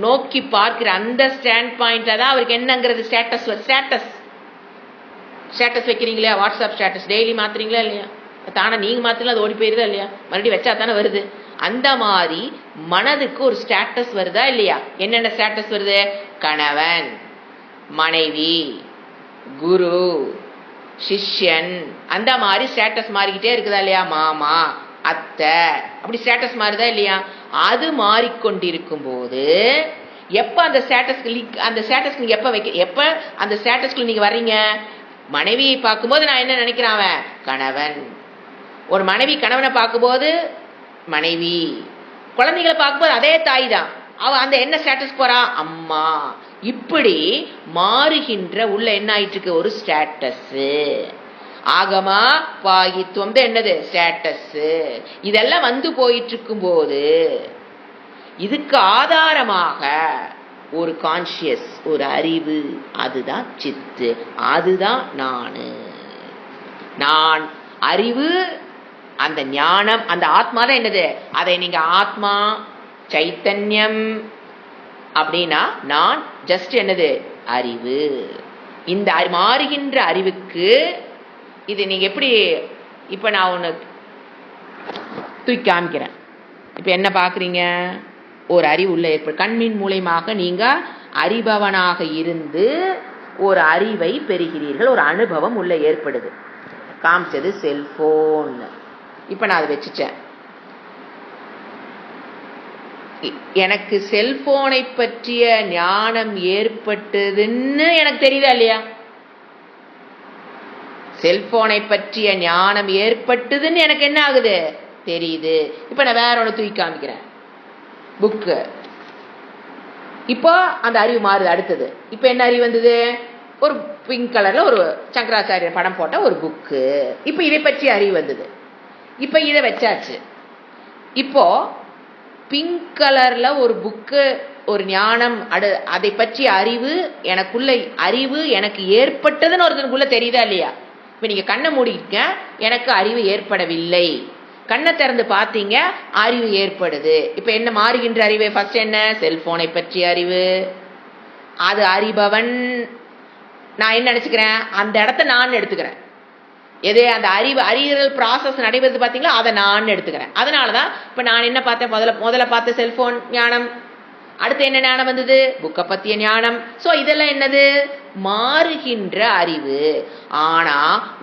நோக்கி பார்க்கிற அந்த ஸ்டாண்ட் பாயிண்ட்ல தான் அவருக்கு என்னங்கிறது ஸ்டேட்டஸ் வைக்கிறீங்களா? வாட்ஸ்அப் ஸ்டேட்டஸ் டெய்லி மாத்துறீங்களா இல்லையா? தானே நீங்க மாத்திரம் அது ஓடி போயிருதா இல்லையா? மறுபடியும் வச்சா தானே வருது. அந்த மாதிரி மனதுக்கு ஒரு ஸ்டேட்டஸ் வருதா இல்லையா? என்னென்ன ஸ்டேட்டஸ் வருது? கணவன், மனைவி, குரு, சிஷ்யன், அந்த மாதிரி ஸ்டேட்டஸ் மாறிக்கிட்டே இருக்குதா இல்லையா? மாமா, அத்தை, அப்படி ஸ்டேட்டஸ் மாறுதா இல்லையா? அது மாறிக்கொண்டிருக்கும் போது எப்ப அந்த ஸ்டேட்டஸ் நீங்க எப்ப அந்த ஸ்டேட்டஸ்க்கு நீங்க வர்றீங்க? மனைவியை பார்க்கும்போது நான் என்ன நினைக்கிறேன்? அவன் கணவன். ஒரு மனைவி கணவனை பார்க்கும்போது மனைவி. குழந்தைகளை பார்க்கும்போது அதே தாய் தான். அவ அந்த என்ன ஸ்டேட்டஸ் போறா? அம்மா. இப்படி மாறுகின்ற உள்ள என்ன ஆயிட்டு இருக்கு? ஒரு ஸ்டேட்டஸ். ஆகமா பாகித்துவம் என்னது? ஸ்டேட்டஸ். இதெல்லாம் வந்து போயிட்டு இருக்கும் போது இதுக்கு ஆதாரமாக ஒரு கான்சியஸ், ஒரு அறிவு, அதுதான் சித்து, அதுதான் நான் அறிவு. அந்த ஞானம், அந்த ஆத்மா தான் என்னது? அதை நீங்க ஆத்மா சைத்தன்யம் அப்படின்னா நான் ஜஸ்ட் என்னது? அறிவு. இந்த மாறுகின்ற அறிவுக்கு இது நீங்க எப்படி? இப்ப நான் ஒண்ணு தூக்கி காமிக்கிறேன். இப்ப என்ன பாக்குறீங்க? ஒரு அறிவு உள்ள ஏற்படும். கண்ணின் மூலமாக நீங்க அறிபவனாக இருந்து ஒரு அறிவை பெறுகிறீர்கள். ஒரு அனுபவம் உள்ள ஏற்படுது. காமிச்சது செல்போன். இப்ப நான் அதை வச்சுட்டேன். எனக்கு செல்போனை பற்றிய ஞானம் ஏற்பட்டதுன்னு எனக்கு தெரியுதா இல்லையா? செல்போனை பற்றிய ஞானம் ஏற்பட்டதுன்னு எனக்கு என்ன ஆகுது? தெரியுது. இப்ப நான் வேற ஒன்று தூக்கி காமிக்கிறேன், புக்கு. இப்போ அந்த அறிவு மாறுது. அடுத்தது இப்ப என்ன அறிவு வந்தது? ஒரு பிங்க் கலர்ல ஒரு சங்கராச்சாரியர் படம் போட்ட ஒரு புக்கு. இப்ப இதை பற்றி அறிவு வந்தது. இப்ப இதை வச்சாச்சு. இப்போ பிங்க் கலர்ல ஒரு புக்கு, ஒரு ஞானம், அதை பற்றி அறிவு எனக்குள்ள அறிவு எனக்கு ஏற்பட்டதுன்னு ஒருத்தனுக்குள்ள தெரியுதா இல்லையா? இப்ப நீங்க கண்ணை மூடிக்க, எனக்கு அறிவு ஏற்படவில்லை. கண்ணை திறந்து பார்த்தீங்க, அறிவு ஏற்படுது. இப்ப என்ன மாறுகின்ற அறிவு? ஃபர்ஸ்ட் என்ன? செல்போனை பற்றிய அறிவு. அது அறிபவன் நான் என்ன நினைச்சுக்கிறேன்? அந்த இடத்த நான் எடுத்துக்கிறேன். எது? அந்த அறிவு அறிதல் ப்ராசஸ் நடைபெறுது பார்த்தீங்களா, அதை நான் எடுத்துக்கிறேன். அதனாலதான் இப்ப நான் என்ன பார்த்தேன்? முதல்ல பார்த்த செல்போன் ஞானம். அடுத்து என்ன ஞானம் வந்தது? புக்கை பத்திய ஞானம். சோ இதெல்லாம் என்னது? மாறுகின்ற அறிவு. ஆனா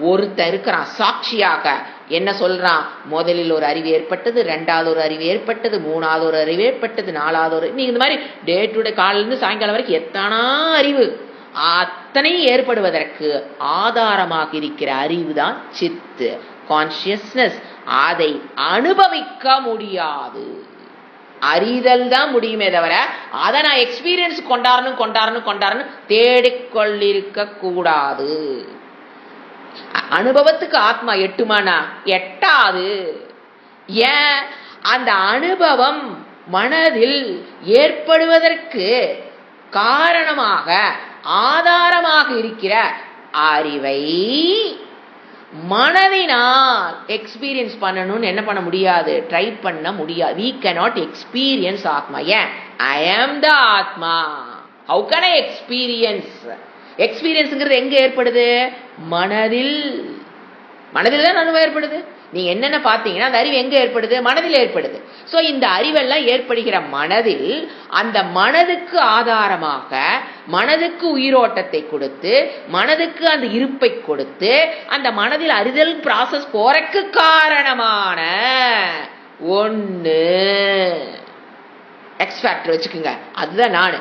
ஒருத்தர் இருக்கிறான் சாட்சியாக, என்ன சொல்றான்? முதலில் ஒரு அறிவு ஏற்பட்டது, ரெண்டாவது ஒரு அறிவு ஏற்பட்டது, மூணாவது ஒரு அறிவு ஏற்பட்டது, நாலாவது ஒரு. நீங்க இந்த மாதிரி டே டு டே காலையிலிருந்து சாயங்காலம் வரைக்கும் எத்தனா அறிவு, அத்தனை ஏற்படுவதற்கு ஆதாரமாக இருக்கிற அறிவு தான் சித்து, கான்சியஸ்னஸ். அதை அனுபவிக்க முடியாது, அறிதல் தான் முடியுமே தவிர அதை நான் எக்ஸ்பீரியன்ஸ் கொண்டாடணும் தேடிக்கொள்ளிருக்க கூடாது. அனுபவத்துக்கு ஆத்மா எட்டுமானா? எட்டாது. ஏன்? அந்த அனுபவம் மனதில் ஏற்படுவதற்கு காரணமாக ஆதாரமாக இருக்கிற அறிவை மனதினால் எக்ஸ்பீரியன்ஸ் பண்ணணும்னு என்ன பண்ண முடியாது? ட்ரை பண்ண முடியாது. we cannot experience ஆத்மா. ஏன்? I am the ஆத்மா. how can I experience? எக்ஸ்பீரியன்ஸ்ங்கிறது எங்க ஏற்படுது? மனதில். மனதில் தான் அனுபவம் ஏற்படுது. நீங்க என்னென்ன பார்த்தீங்கன்னா அந்த அறிவு எங்க ஏற்படுது? மனதில் ஏற்படுது. சோ இந்த அறிவெல்லாம் ஏற்படுகிற மனதில், அந்த மனதுக்கு ஆதாரமாக மனதுக்கு உயிரோட்டத்தை கொடுத்து, மனதுக்கு அந்த இருப்பை கொடுத்து, அந்த மனதில் அறிதல் ப்ராசஸ் போறக்கு காரணமான ஒண்ணு எக்ஸ் ஃபேக்டர் வச்சுக்கோங்க, அதுதான் நான்.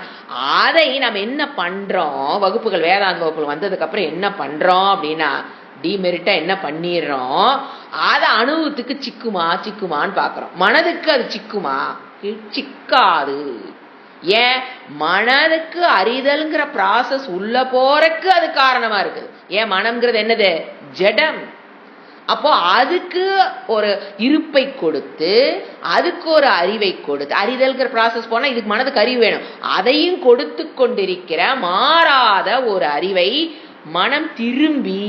அதை நம்ம என்ன பண்றோம்? வகுப்புகள், வேதாந்த வகுப்புகள் வந்ததுக்கு அப்புறம் என்ன பண்றோம் அப்படின்னா, டிமெரிட்டா என்ன பண்ணிடுறோம்? அதை அனுபவத்துக்கு சிக்குமான்னு பாக்குறோம். மனதுக்கு அது சிக்குமா? சிக்காது. ஏன்? மனதுக்கு அறிதல்ங்கிற ப்ராசஸ் உள்ள போறக்கு அது காரணமா இருக்குது. ஏன்? மனம்ங்கிறது என்னது? ஜடம். அப்போ அதுக்கு ஒரு இருப்பை கொடுத்து, அதுக்கு ஒரு அறிவை கொடுத்து, அறிதல்கிற ப்ராசஸ் போனா இதுக்கு மனதுக்கு அறிவு வேணும், அதையும் கொடுத்து கொண்டிருக்கிற மாறாத ஒரு அறிவை மனம் திரும்பி,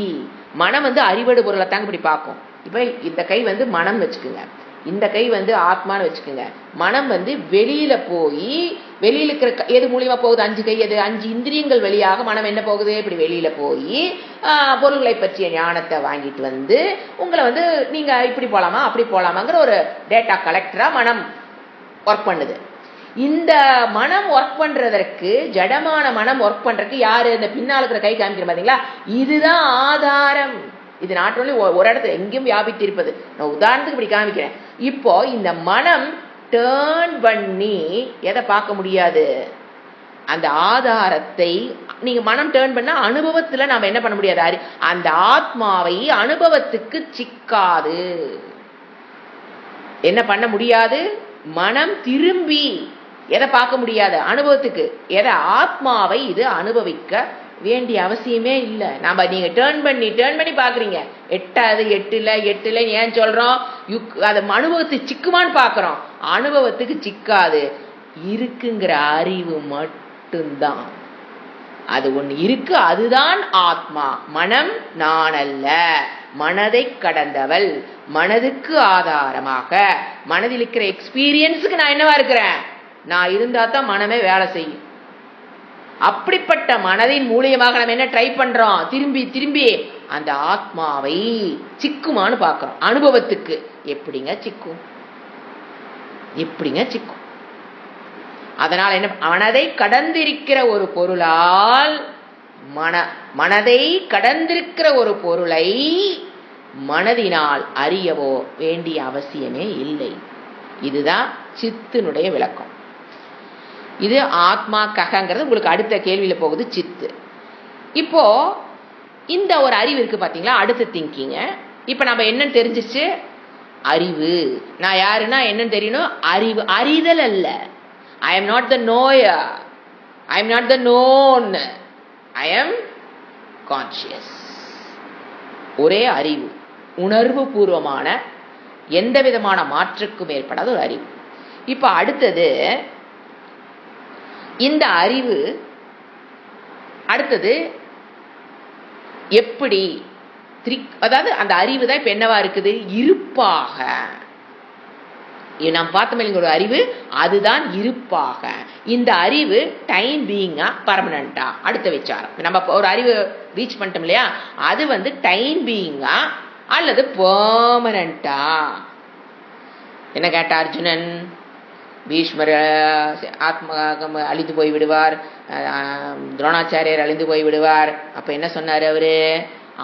மனம் அறிவடு பொருளை தாங்க இப்படி பார்க்கும். இப்ப இந்த கை மனம் வச்சுக்குங்க, இந்த கை ஆத்மான்னு வச்சுக்கோங்க. மனம் வெளியில போய், வெளியில இருக்கிற எது மூலியமா போகுது? 5 கை. எது? 5 இந்திரியங்கள் வழியாக மனம் என்ன போகுது? இப்படி வெளியில போய் பொருள்களை பற்றிய ஞானத்தை வாங்கிட்டு உங்களை நீங்க இப்படி போலாமா அப்படி போலாமாங்கிற ஒரு டேட்டா கலெக்டரா மனம் ஒர்க் பண்ணுது. இந்த மனம் ஒர்க் பண்றதற்கு, ஜடமான மனம் ஒர்க் பண்றதுக்கு யாரு? இந்த பின்னால் இருக்கிற கை காமிக்கிற பாத்தீங்களா, இதுதான் ஆதாரம். இது நாட் ஒன்லி ஒரு இடத்துல எங்கேயும் வியாபித்து இருப்பது. நான் உதாரணத்துக்கு இப்படி காமிக்கிறேன். இப்போ இந்த மனம் டேர்ன் பண்ணி எதை பார்க்க முடியாது? அந்த ஆதாரத்தை. நீங்க மனம் டேர்ன் பண்ண அனுபவத்துல நாம என்ன பண்ண முடியாது? அந்த ஆத்மாவை அனுபவத்துக்கு சிக்காது. என்ன பண்ண முடியாது? மனம் திரும்பி எதை பார்க்க முடியாது? அனுபவத்துக்கு. எதை? ஆத்மாவை இது அனுபவிக்க வேண்டிய அவசியமே இல்லை. நாம நீங்க டேர்ன் பண்ணி பாக்குறீங்க, எட்டுல ஏன் சொல்றோம்? அது அனுபவத்துக்கு சிக்குமான்னு பாக்குறோம். அனுபவத்துக்கு சிக்காது. இருக்குங்கிற அறிவு மட்டும்தான். அது ஒண்ணு இருக்கு, அதுதான் ஆத்மா. மனம் நான் அல்ல, மனதை கடந்தவள், மனதுக்கு ஆதாரமாக, மனதில் இருக்கிற எக்ஸ்பீரியன்ஸுக்கு நான் என்னவா இருக்கிறேன்? நான் இருந்தா தான் மனமே வேலை செய்யும். அப்படிப்பட்ட மனதின் மூலியமாக நம்ம என்ன ட்ரை பண்றோம்? திரும்பி அந்த ஆத்மாவை சிக்குமான்னு பாக்குறோம். அனுபவத்துக்கு எப்படிங்க சிக்கும்? அதனால என்ன? மனதை கடந்திருக்கிற ஒரு பொருளால், மனதை கடந்திருக்கிற ஒரு பொருளை மனதினால் அறியவோ வேண்டிய அவசியமே இல்லை. இதுதான் சித்தினுடைய விளக்கம். இது ஆத்மா ககங்கிறது உங்களுக்கு அடுத்த கேள்வியில போகுது. சித்து. இப்போ இந்த ஒரு அறிவு இருக்கு பாத்தீங்களா, அடுத்த திங்கிங். இப்ப நம்ம என்ன தெரிஞ்சிச்சு? அறிவு. நான் யாருன்னா என்னன்னு தெரியணும், அறிவு. அறிதல் அல்ல. I am not the knower, I am not the known, I am conscious. ஒரே அறிவு, உணர்வு பூர்வமான எந்த விதமான மாற்றுக்கும் ஏற்படாத ஒரு அறிவு. இப்ப அடுத்தது இந்த அறிவு அடுத்தது எப்படி அதாவது அந்த அறிவு தான் இப்ப என்னவா இருக்குது, இருப்பாக. நாம் பார்த்தோம் ஒரு அறிவு, அதுதான் இருப்பாக. இந்த அறிவு டைம் பீயிங்கா பர்மனண்டா அடுத்த விசாரம். நம்ம ஒரு அறிவு ரீச் பண்ணிட்டோம் இல்லையா, அது டைம் பீயிங்கா அல்லது பெர்மனண்டா. என்ன கேட்ட அர்ஜுனன், பீஷ்மர் ஆத்மா அழிந்து போய் விடுவார், துரோணாச்சாரியர் அழிந்து போய் விடுவார். அப்ப என்ன சொன்னார் அவரு,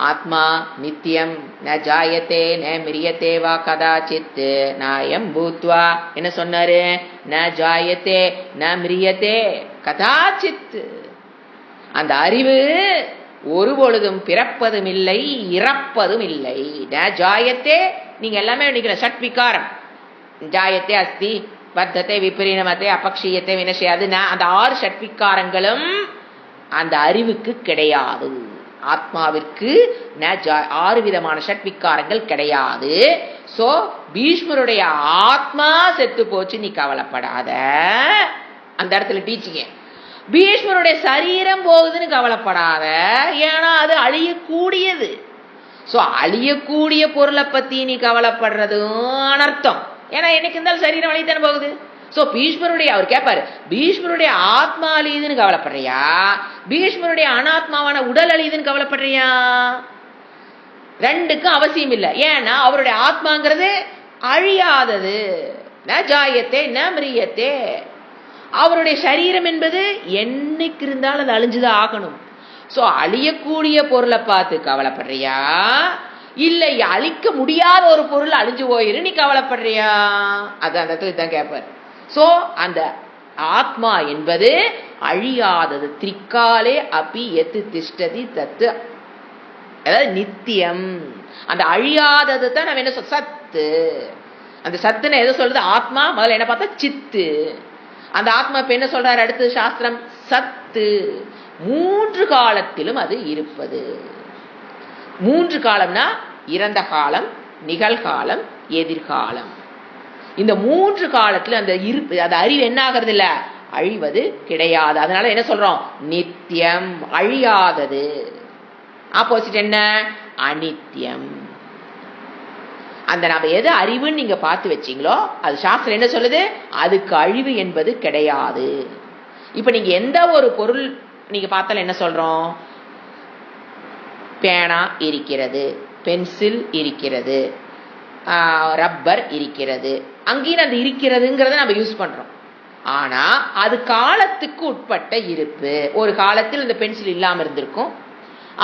ஆத்மா நித்தியம், ந ஜாயத்தே ந மிரியத்தே வா கதாச்சித் நாயம் பூத்வா. என்ன சொன்னாரு, ந ஜாயத்தே ந மிரியத்தே கதாச்சித். அந்த அறிவு ஒரு பொழுதும் பிறப்பதும் இல்லை இறப்பதும் இல்லை. ந ஜாயத்தே, நீங்க எல்லாமே நினைக்கிற ஷட் விகாரம், ஜாயத்தே அஸ்தி வர்த்தத்தை விபரீனமத்தை அபக்ஷீயத்தை வினஷயாது, அந்த 6 ஷட்விகாரங்களும் அந்த அறிவுக்கு கிடையாது. ஆத்மாவிற்கு 6 விதமான ஷட்விகாரங்கள் கிடையாது. சோ பீஷ்மருடைய ஆத்மா செத்து போச்சு, நீ கவலைப்படாத. அந்த இடத்துல டீச்சிங்க, பீஷ்மருடைய சரீரம் போகுதுன்னு கவலைப்படாத, ஏன்னா அது அழியக்கூடியது. சோ அழியக்கூடிய பொருளை பத்தி நீ கவலைப்படுறதும் அனர்த்தம். ஏன்னா என்னைக்கு இருந்தாலும் சரீரம் அழித்தானே போகுது. சோ பீஷ்மருடைய, அவர் கேட்பாரு, பீஷ்மருடைய ஆத்மா அழியுதுன்னு கவலைப்படுறியா, பீஷ்மருடைய அனாத்மாவான உடல் அழியுதுன்னு கவலைப்படுறியா? ரெண்டுக்கும் அவசியம் இல்லை. ஏன்னா அவருடைய ஆத்மாங்கிறது அழியாதது, ந ஜாயத்தே ந மிரியத்தே. அவருடைய சரீரம் என்பது என்னைக்கு இருந்தாலும் அது அழிஞ்சுதான் ஆகணும். சோ அழியக்கூடிய பொருளை பார்த்து கவலைப்படுறியா, இல்லை அழிக்க முடியாத ஒரு பொருள் அழிஞ்சு போயிரு நீ கவலைப்படுறியா? அது அந்த இடத்துல தான் கேட்பார். சோ அந்த ஆத்மா என்பது அழியாதது. திரிகாலே அபி எத்து திஷ்டதி தத்து, அதாவது நித்தியம். அந்த அழியாதது தான் நம்ம என்ன சத்து. அந்த சத்துன்னு எதை சொல்றது, ஆத்மா. முதல்ல என்ன பார்த்தா சித்து. அந்த ஆத்மா இப்ப என்ன சொல்றாரு அடுத்து சாஸ்திரம், சத்து. 3 காலத்திலும் அது இருப்பது. 3 காலம்னா இறந்த காலம், நிகழ்காலம், எதிர்காலம். இந்த 3 காலத்துல அந்த இருப்பு, அது அறிவு என்ன ஆகிறது இல்ல, அழிவது கிடையாது. அதனால என்ன சொல்றோம், நித்தியம், அழியாதது. ஆப்போசிட் என்ன, அனித்தியம். அந்த நம்ம எது அறிவுன்னு நீங்க பார்த்து வச்சீங்களோ அது சாஸ்திரம் என்ன சொல்லுது, அதுக்கு அழிவு என்பது கிடையாது. இப்ப நீங்க எந்த ஒரு பொருள் நீங்க பார்த்தாலும் என்ன சொல்றோம், பேனா இருக்கிறது, பென்சில் இருக்கிறது, ரப்பர் இருக்கிறது. அங்கேயும் அந்த இருக்கிறதுங்கிறத நம்ம யூஸ் பண்றோம். ஆனா அது காலத்துக்கு உட்பட்ட இருப்பு. ஒரு காலத்தில் இந்த பென்சில் இல்லாம இருந்திருக்கும்,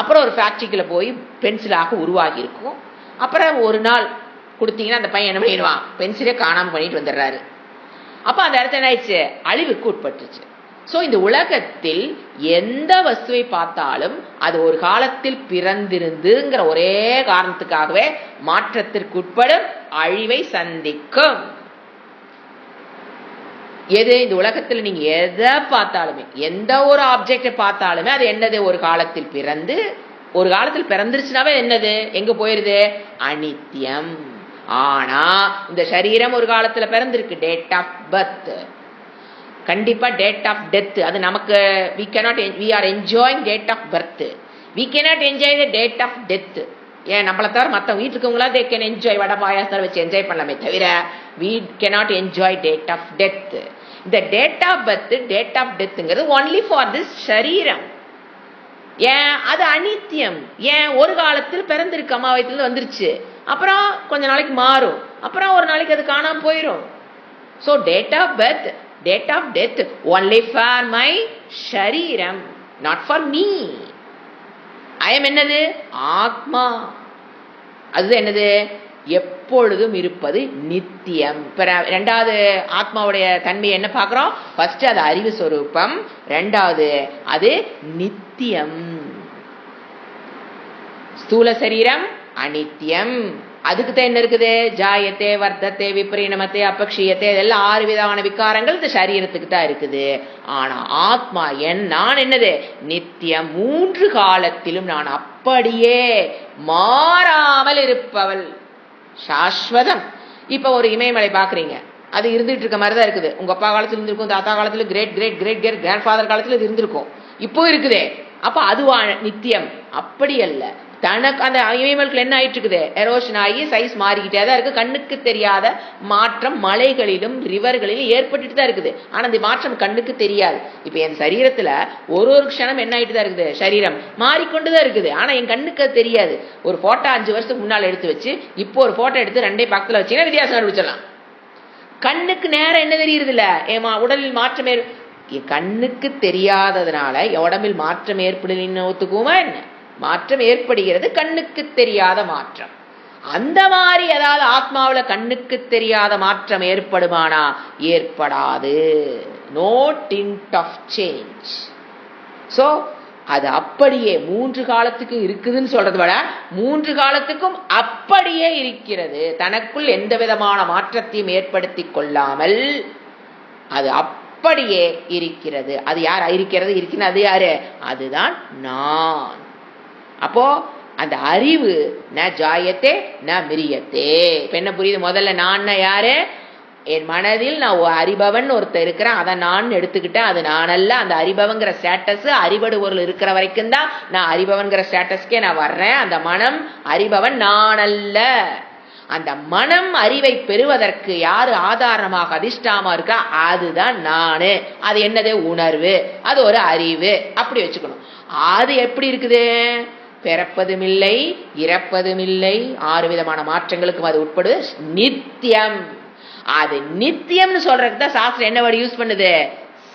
அப்புறம் ஒரு ஃபேக்டரிக்குள்ள போய் பென்சிலாக உருவாகி இருக்கும். அப்புறம் ஒரு நாள் கொடுத்தீங்கன்னா அந்த பையன் என்ன பண்ணிடுவான், பென்சிலே காணாம பண்ணிட்டு வந்துடுறாரு. அப்ப அந்த இடத்துல என்ன ஆயிடுச்சு, அழிவுக்கு உட்பட்டுச்சு. சோ இந்த உலகத்தில் எந்த வஸ்துவை பார்த்தாலும் அது ஒரு காலத்தில் பிறந்திருந்துங்கிற ஒரே காரணத்துக்காகவே மாற்றத்திற்கு உட்படும், அழிவை சந்திக்கும். எது இந்த உலகத்தில் நீங்க எதை பார்த்தாலுமே, எந்த ஒரு ஆப்ஜெக்டை பார்த்தாலுமே அது என்னது, ஒரு காலத்தில் பிறந்து, ஒரு காலத்தில் பிறந்துருச்சுனாவே என்னது, எங்க போயிருது, அனித்தியம். ஆனா இந்த சரீரம் ஒரு காலத்துல பிறந்திருக்கு, டேட் ஆஃப் பர்த். கண்டிப்பா டேட் ஆஃப் டெத் அது நமக்கு, we are enjoying date of birth, we cannot enjoy the date of death. ஏன் நம்மளை தவிர மற்ற வீட்டுக்கு இருக்கவங்களா they can enjoy வடை பாயாசத்தை வச்சு என்ஜாய் பண்ணலாமே தவிர we cannot enjoy date of death. இந்த date of birth, date of டெத்ங்கிறது only for this சரீரம். ஏன் அது அனித்தியம். ஏன் ஒரு காலத்தில் பிறந்திருக்கு, அம்மா வயிற்றுல வந்துருச்சு, அப்புறம் கொஞ்ச நாளைக்கு மாறும், அப்புறம் ஒரு நாளைக்கு அது காணாம போயிடும். So date of birth, date of death only for my shariram, not for me. I am என்னது, ஆத்மா. அது என்னது, எப்பொழுதும் இருப்பது, நித்தியம். ரெண்டாவது ஆத்மாவுடைய தன்மை என்ன பார்க்கிறோம், ஃபர்ஸ்ட் அது அறிவு சொரூபம், ரெண்டாவது அது நித்தியம். ஸ்தூல சரீரம் அனித்தியம், அதுக்கு தான் என்ன இருக்குது, ஜாயத்தே வர்த்தத்தை விபரீணமத்தை அபக்ஷியத்தை, இதெல்லாம் 6 விதமான விகாரங்கள் இந்த சரீரத்துக்கு தான் இருக்குது. ஆனா ஆத்மா நான் என்னது, நித்தியம் 3 காலத்திலும் நான் அப்படியே மாறாமல் இருப்பவள், சாஸ்வதம். இப்ப ஒரு இமயமலை பாக்குறீங்க, அது இருந்துட்டு இருக்க மாதிரி தான் இருக்குது. உங்க அப்பா காலத்துல இருந்திருக்கும், தாத்தா காலத்துல, great great great great grandfather காலத்துல இது இருந்திருக்கும், இப்போ இருக்குதே. அப்ப அதுவா நித்தியம்? அப்படி அல்ல. தனக்கு அந்த இமயமலுக்கு என்ன ஆயிட்டு இருக்குது, எரோஷன் ஆகி சைஸ் மாறிக்கிட்டே தான் இருக்கு. கண்ணுக்கு தெரியாத மாற்றம் மலைகளிலும் ரிவர்களிலும் ஏற்பட்டுட்டு தான் இருக்குது. ஆனா இந்த மாற்றம் கண்ணுக்கு தெரியாது. இப்ப என் சரீரத்துல ஒரு க்ஷணம் என்ன ஆயிட்டு தான் இருக்குது, சரீரம் மாறிக்கொண்டுதான் இருக்குது. ஆனா என் கண்ணுக்கு அது தெரியாது. ஒரு போட்டோ 5 வருஷத்துக்கு முன்னால எடுத்து வச்சு இப்போ ஒரு போட்டோ எடுத்து 2 பக்கத்துல வச்சீங்கன்னா வித்தியாசம் கண்டுபிடிச்சிடலாம். கண்ணுக்கு நேரம் என்ன தெரியுது இல்ல, ஏமா உடலில் மாற்றம் கண்ணுக்கு தெரியாததுனால உடம்பில் மாற்றம் ஏற்படலின்னு ஒத்துக்குமா என்ன? மாற்றம் ஏற்படுகிறது, கண்ணுக்கு தெரியாத மாற்றம். அந்த மாதிரி ஏதாவது ஆத்மாவில கண்ணுக்கு தெரியாத மாற்றம் ஏற்படுமானா? ஏற்படாது. No tint of change. So அது அப்படியே 3 காலத்துக்கு இருக்குதுன்னு சொல்றது விட 3 காலத்துக்கும் அப்படியே இருக்கிறது. தனக்குள் எந்த விதமான மாற்றத்தையும் ஏற்படுத்தி கொள்ளாமல் அது அப்படியே இருக்கிறது. அது யார் இருக்கிறது இருக்கிறது? அது யாரு? அதுதான் நான். அப்போ அந்த அறிவு ந ஜாயத்தே ந மிரியத்தே. இப்ப என்ன புரியுது? முதல்ல நான் யாரு? என் மனதில் நான் அறிபவன் ஒருத்தர் இருக்கிறேன், அதை நான் எடுத்துக்கிட்டேன். அது நான் அல்ல. அந்த அறிபவங்கிற ஸ்டேட்டஸ் அறிவடு பொருள் இருக்கிற வரைக்கும் தான் நான் அறிபவன்கிற ஸ்டேட்டஸ்க்கே நான் வர்றேன். அந்த மனம் அறிபவன் நான் அல்ல. அந்த மனம் அறிவை பெறுவதற்கு யாரு ஆதாரமாக அதிஷ்டாமா இருக்கா? அதுதான் நானு. அது என்னது? உணர்வு. அது ஒரு அறிவு. அப்படி வச்சுக்கணும். அது எப்படி இருக்குது? பிறப்பதும் இல்லை, இறப்பதும் இல்லை, 6 விதமான மாற்றங்களுக்கும் அது உட்படுது. நித்தியம். அது நித்தியம்னு சொல்றதுக்கு தான் சாஸ்திரம் என்ன வேர்டு யூஸ் பண்ணுது?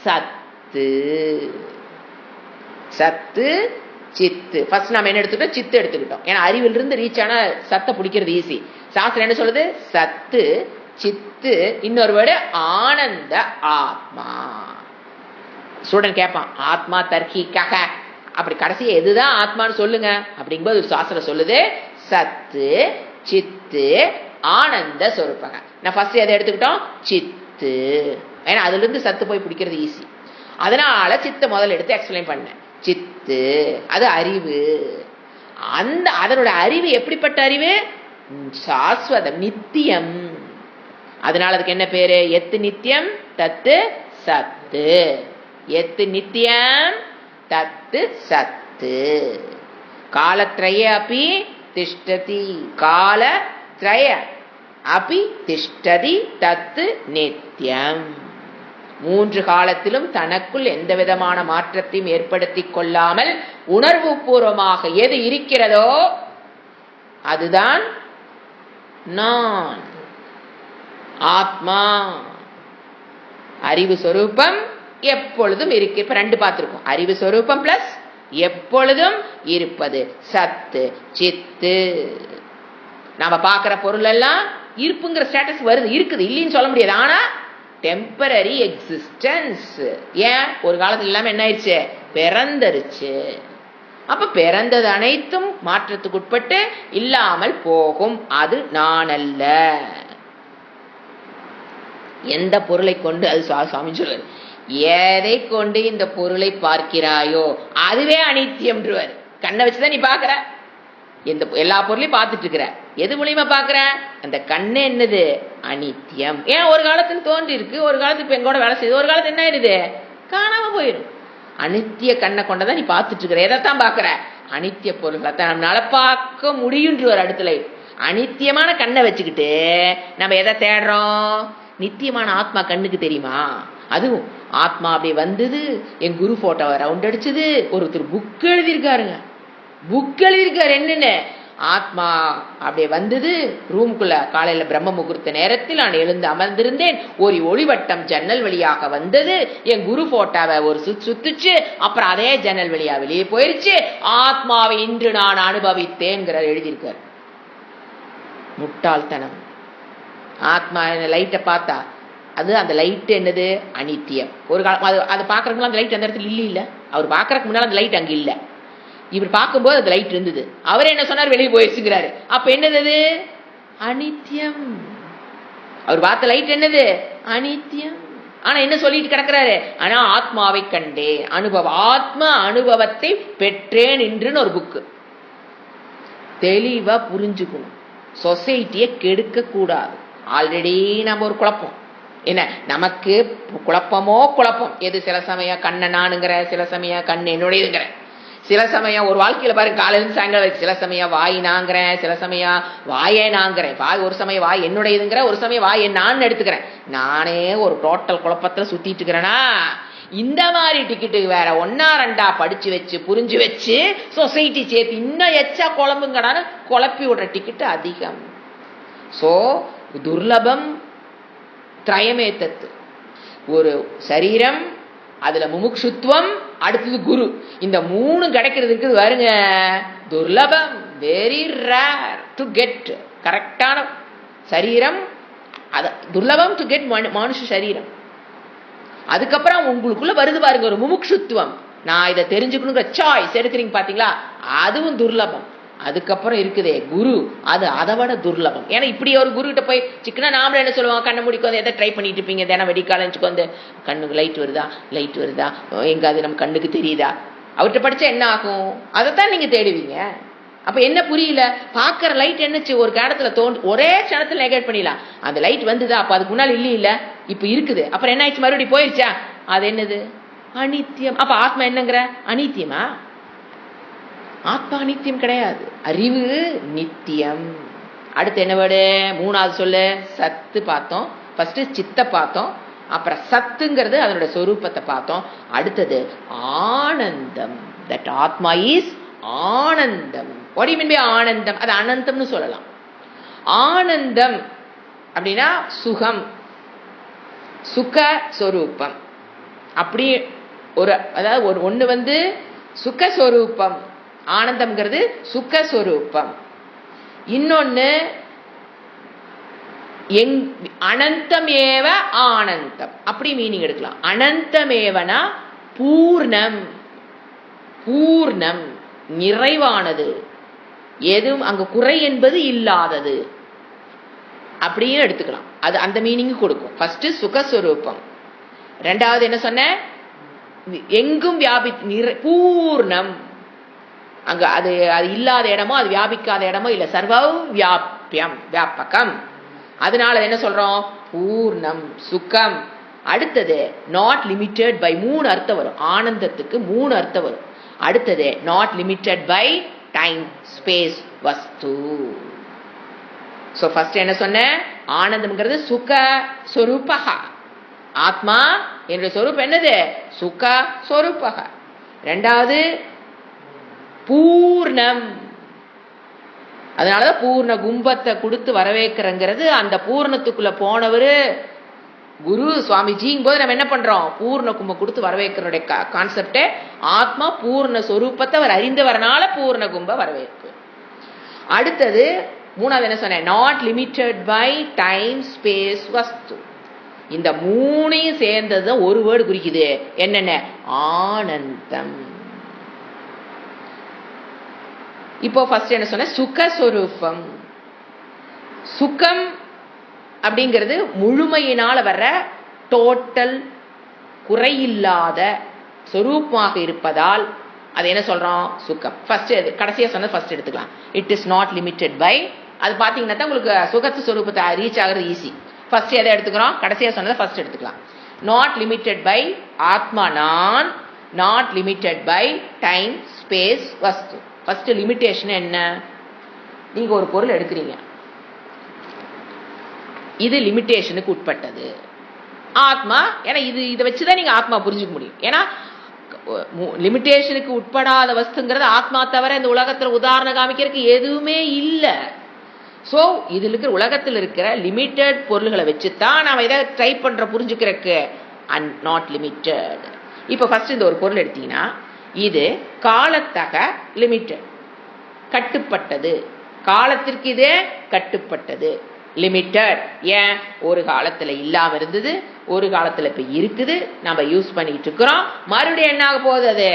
சத்து. சத்து சித்து. ஃபர்ஸ்ட் நாம என்ன எடுத்துக்கிட்டோம்? சித்து எடுத்துக்கிட்டோம். ஏன்னா அறிவில் இருந்து ரீச் ஆன சத்தை பிடிக்கிறது ஈஸி. சாஸ்திரம் என்ன சொல்லுது? சத்து சித்து. இன்னொரு வேர்டு ஆனந்த ஆத்மா. ஸ்டூடெண்ட் கேட்பான், ஆத்மா தர்க்கிக்காக அப்படி கடைசி எதுதான் ஆத்மான்னு சொல்லுங்க அப்படிங்கும்போது சாஸ்திரம் சொல்லுது சத்து சித்து ஆனந்த சொரூபங்க. நான் ஃபர்ஸ்ட் எதை எடுத்துக்கிட்டோம்? சித்து. ஏன்னா அதுல இருந்து சத்து போய் பிடிக்கிறது ஈஸி. அதனால சித்த முதல்ல எடுத்து எக்ஸ்பிளைன் பண்ணேன். சித்து அது அறிவு. அந்த அதனோட அறிவு எப்படிப்பட்ட அறிவு? சாஸ்வதம், நித்தியம். அதனால அதுக்கு என்ன பேரு? எத்து நித்தியம் தத்து சத்து. எத்து நித்தியம் தத்து சத்து. காலத்ரய அப்பி திஷ்டதி. காலத்ரய அப்பி திஷ்டதி தத்து நித்தியம். 3 காலத்திலும் தனக்குள் எந்த விதமான மாற்றத்தையும் ஏற்படுத்தி கொள்ளாமல் உணர்வு பூர்வமாக எது இருக்கிறதோ அதுதான் நான், ஆத்மா. அறிவு சொரூபம் எப்பொழுதும் இருக்கு. இப்ப 2 பார்த்திருக்கோம். அறிவு சொரூபம் பிளஸ் எப்பொழுதும் இருப்பது சத்து சித்து. நாம பாக்குற பொருள் எல்லாம் இருப்புங்கிற ஸ்டேட்டஸ் வருது, இருக்குது, இல்லைன்னு சொல்ல முடியாது. ஆனா டெம்பரரி எக்ஸிஸ்டன்ஸ். ஏன்? ஒரு காலத்துல இல்லாம என்ன ஆயிடுச்சு? பிறந்துருச்சு. அப்ப பிறந்தது அனைத்தும் மாற்றத்துக்கு உட்பட்டு இல்லாமல் போகும். அது நான் அல்ல. எந்த பொருளை கொண்டு, அது சுவாமி சொல்றாரு, எதை கொண்டு இந்த பொருளை பார்க்கிறாயோ அதுவே அனித்தியம். கண்ணை வச்சுதான் நீ பாக்குற. எந்த எல்லா பொருளையும் பார்த்துட்டு இருக்கிற, எது மூலியமா பாக்குற? அந்த கண்ணு என்னது? அனித்தியம். ஏன்? ஒரு காலத்துல தோன்றி இருக்கு, ஒரு காலத்துக்கு இப்ப எங்கூட வேலை செய்யுது, ஒரு காலத்து என்ன ஆயிடுது? காணாம போயிடும். அனித்திய கண்ணை கொண்டதான் நீ பார்த்துட்டு இருக்கிற. எதைத்தான் பாக்குற? அனித்திய பொருள்களை தான் நம்மளால பார்க்க முடியுன்ற ஒரு இடத்துல அனித்தியமான கண்ணை வச்சுக்கிட்டு நம்ம எதை தேடுறோம்? நித்தியமான ஆத்மா கண்ணுக்கு தெரியுமா? அதுவும் ஆத்மா அப்படி வந்தது. என் குரு போட்டோவை ரவுண்ட் அடிச்சது. ஒருத்தர் புக் எழுதியிருக்காருங்க. புக் எழுதியிருக்காரு என்னன்னு? ஆத்மா அப்படியே வந்தது ரூமுக்குள்ள. காலையில பிரம்ம முகூர்த்த நேரத்தில் நான் எழுந்து அமர்ந்திருந்தேன். ஒரு ஒளிவட்டம் ஜன்னல் வழியாக வந்தது. என் குரு போட்டாவை ஒரு சுத்துச்சு. அப்புறம் அதே ஜன்னல் வழியா வெளியே போயிருச்சு. ஆத்மாவை இன்று நான் அனுபவித்தேன் எழுதியிருக்காரு. முட்டாள்தனம். ஆத்மா லைட்டை பார்த்தா அது அந்த லைட் என்னது? அனித்தியம். ஒரு காலம் அது பாக்குறதுக்கு அந்த லைட் அந்த இடத்துல இல்ல. அவர் பாக்குறதுக்கு முன்னால அந்த லைட் அங்க இல்ல. இவர் பார்க்கும்போது அந்த லைட் இருந்தது. அவர் என்ன சொன்னார்? வெளியே போயிடுச்சுங்கிறாரு. அப்ப என்னது? அனித்யம். அவர் பார்த்த லைட் என்னது? அனித்யம். ஆனா என்ன சொல்லிட்டு கிடக்கிறாரு? ஆனா ஆத்மாவை கண்டேன், அனுபவம், ஆத்ம அனுபவத்தை பெற்றேன் என்றுன்னு ஒரு புக்கு. தெளிவா புரிஞ்சுக்கணும். சொசைட்டியை கெடுக்க கூடாது. ஆல்ரெடி நம்ம ஒரு குழப்பம் என்ன, நமக்கு குழப்பமோ குழப்பம். எது சில சமயம் கண்ணை நானுங்கிற, சில சமயம் கண் என்னுடையதுங்கிற, சில சமயம் ஒரு வாழ்க்கையில பாருங்க காலையில சாயங்காலம், சில சமயம் வாய் நாங்கிறேன், சில சமயம் வாயே நாங்கிறேன். வாய் ஒரு சமயம் வாய் என்னுடையதுங்கிற, ஒரு சமயம் வாய் நான் எடுத்துக்கிறேன். நானே ஒரு டோட்டல் குழப்பத்துல சுத்திட்டு இருக்கிறேன்னா, இந்த மாதிரி டிக்கெட்டு வேற ஒன்னா ரெண்டா படிச்சு வச்சு புரிஞ்சு வச்சு சொசைட்டி சேர்த்து இன்னும் எச்சா குழம்புங்கடான்னு குழப்பி விடுற டிக்கெட்டு அதிகம். சோ துர்லபம் திரயமே தத்து. ஒரு சரீரம், அதுல முமுக்ஷுத்வம், அடுத்தது குரு. இந்த மூணு கிடைக்கிறது இருக்குது பாருங்க, துர்லபம், வெரி ரேர் டு கெட். கரெக்டான சரீரம், துர்லபம் டு கெட் மனுஷ சரீரம். அதுக்கப்புறம் உங்களுக்குள்ள வருது பாருங்க ஒரு முமுக்ஷுத்துவம், நான் இதை தெரிஞ்சுக்கணுங்கிற சாய்ஸ் எடுக்கிறீங்க பாத்தீங்களா, அதுவும் துர்லபம். அதுக்கப்புறம் இருக்குதே குரு, அது அதை விட துர்லபம். ஏன்னா இப்படி ஒரு குரு கிட்ட போய் சிக்கனா நாமளே என்ன சொல்லுவாங்க, கண்ணை முடிக்க வந்து எதை ட்ரை பண்ணிட்டு இருப்பீங்க, தினம் வெடிக்காலச்சுக்கு வந்து கண்ணுக்கு லைட் வருதா, எங்க அது நம்ம கண்ணுக்கு தெரியுதா, அவர்கிட்ட படிச்சா என்ன ஆகும், அதைத்தான் நீங்க தேடுவீங்க. அப்ப என்ன புரியல, பாக்குற லைட் என்னச்சு ஒரு இடத்துல ஒரே க்ஷணத்துல நெகேட் பண்ணிடலாம். அந்த லைட் வந்துதா, அப்ப அதுக்கு முன்னாடி இல்ல இப்ப இருக்குது, அப்புறம் என்ன ஆயிடுச்சு, மறுபடியும் போயிருச்சா, அது என்னது, அனித்தியம். அப்ப ஆத்மா என்னங்கிற அனித்தியமா? ஆத்மா அனித்தியம் கிடையாது, அறிவு நித்தியம். அடுத்து என்ன வேர்டு, மூணாவது சொல்லு, சத்து பார்த்தோம். ஃபர்ஸ்ட் சித்த பார்த்தோம், அப்புறம் சத்துங்கிறது அதனுடைய சொரூபத்தை பார்த்தோம். அடுத்தது ஆனந்தம். தட் ஆத்மா இஸ் ஆனந்தம். what do you mean by ஆனந்தம்? அது அனந்தம்னு சொல்லலாம். ஆனந்தம் அப்படின்னா சுகம், சுக சொரூபம். அப்படி ஒரு, அதாவது ஒண்ணு வந்து சுகஸ்வரூபம், ஆனந்தம்ங்கிறது சுகஸ்வரூபம். இன்னொன்னு அனந்தமேவ ஆனந்தம், அப்படி மீனிங் எடுக்கலாம். அனந்தமேவனா பூர்ணம், பூர்ணம் நிறைவானது, எதுவும் அங்க குறை என்பது இல்லாதது அப்படின்னு எடுத்துக்கலாம். அது அந்த மீனிங் கொடுக்கும். ஃபர்ஸ்ட் சுகஸ்வரூபம், ரெண்டாவது என்ன சொன்ன, எங்கும் பூர்ணம், அங்க அது இல்லாத இடமோ அது வியாபிக்காத இடமோ இல்ல, சர்வ வியாபியம், வியாபகம். அதனால என்ன சொல்றோம், பூர்ணம், சுகம். அடுத்தது நாட் லிமிட்டட் பை, மூணு அர்த்தம் வரும் ஆனந்தத்துக்கு, மூணு அர்த்தம் வரும். அடுத்தது not limited by time, space, வஸ்து. சோ ஃபர்ஸ்ட் என்ன சொன்ன, ஆனந்தம்ங்கிறது சுக சொரூபக, ஆத்மா என்னுடைய சொரூபம் என்னது, சுக சொரூபக. ரெண்டாவது பூர்ணம், அதனாலதான் பூர்ண கும்பத்தை கொடுத்து வரவேற்கிறங்கிறது. அந்த பூர்ணத்துக்குள்ள போனவரு குரு சுவாமிஜிங்கும் போது நம்ம என்ன பண்றோம், பூர்ண கும்பம் கொடுத்து வரவேற்கிறோடைய கான்செப்டே ஆத்மா பூர்ண சொரூபத்தை அவர் அறிந்தவரனால பூர்ண கும்ப வரவேற்பு. அடுத்தது மூணாவது என்ன சொன்ன, not limited by time, space, வஸ்து. இந்த மூணையும் சேர்ந்தது ஒரு வேர்டு குறிக்குது, என்னென்ன, ஆனந்தம். இப்போ ஃபர்ஸ்ட் என்ன சொன்ன, சுகஸ்வரூபம். சுகம் அப்படிங்கிறது முழுமையினால வர்ற டோட்டல் குறையில்லாத சொரூபமாக இருப்பதால் அது என்ன சொல்றோம், சுகம். ஃபர்ஸ்ட் கடைசியா சொன்னது ஃபர்ஸ்ட் எடுத்துக்கலாம். It is not limited by, அது பாத்தீங்கன்னா தான் உங்களுக்கு சுகத்து சொரூபத்தை ரீச் ஆகிறது ஈஸி. ஃபர்ஸ்ட் எதை எடுத்துக்கிறோம், கடைசியா சொன்னதை ஃபர்ஸ்ட் எடுத்துக்கலாம். நாட் லிமிட்டட் பை ஆத்மா நான், not limited by time, space, வஸ்து. ஃபர்ஸ்ட் லிமிட்டேஷன் என்ன, நீங்க ஒரு பொருள் எடுக்கிறீங்க, இது லிமிட்டேஷனுக்கு உட்பட்டது ஆத்மா. ஏன்னா இதை வச்சுதான் நீங்க ஆத்மா புரிஞ்சுக்க முடியும். ஏன்னா லிமிட்டேஷனுக்கு உட்படாத வஸ்துங்கிறது ஆத்மா தவிர இந்த உலகத்துல உதாரணம் காமிக்கிறதுக்கு எதுவுமே இல்லை. சோ இதுல இருக்கிற உலகத்தில் இருக்கிற லிமிட்டட் பொருள்களை வச்சுதான் நாம இதை ட்ரை பண்ற புரிஞ்சுக்கிறதுக்கு, அண்ட் நாட் லிமிட்டட். இப்ப ஃபர்ஸ்ட் இந்த ஒரு பொருள் எடுத்தீங்கன்னா, இது காலத்தக லிமிட்டட், கட்டுப்பட்டது, காலத்திற்கு இதே கட்டுப்பட்டது, லிமிட்டட். ஏன், ஒரு காலத்துல இல்லாம இருந்தது, ஒரு காலத்துல இப்ப இருக்குது, நம்ம யூஸ் பண்ணிட்டு இருக்கிறோம். மறுபடியும் என்ன ஆக போகுது, அது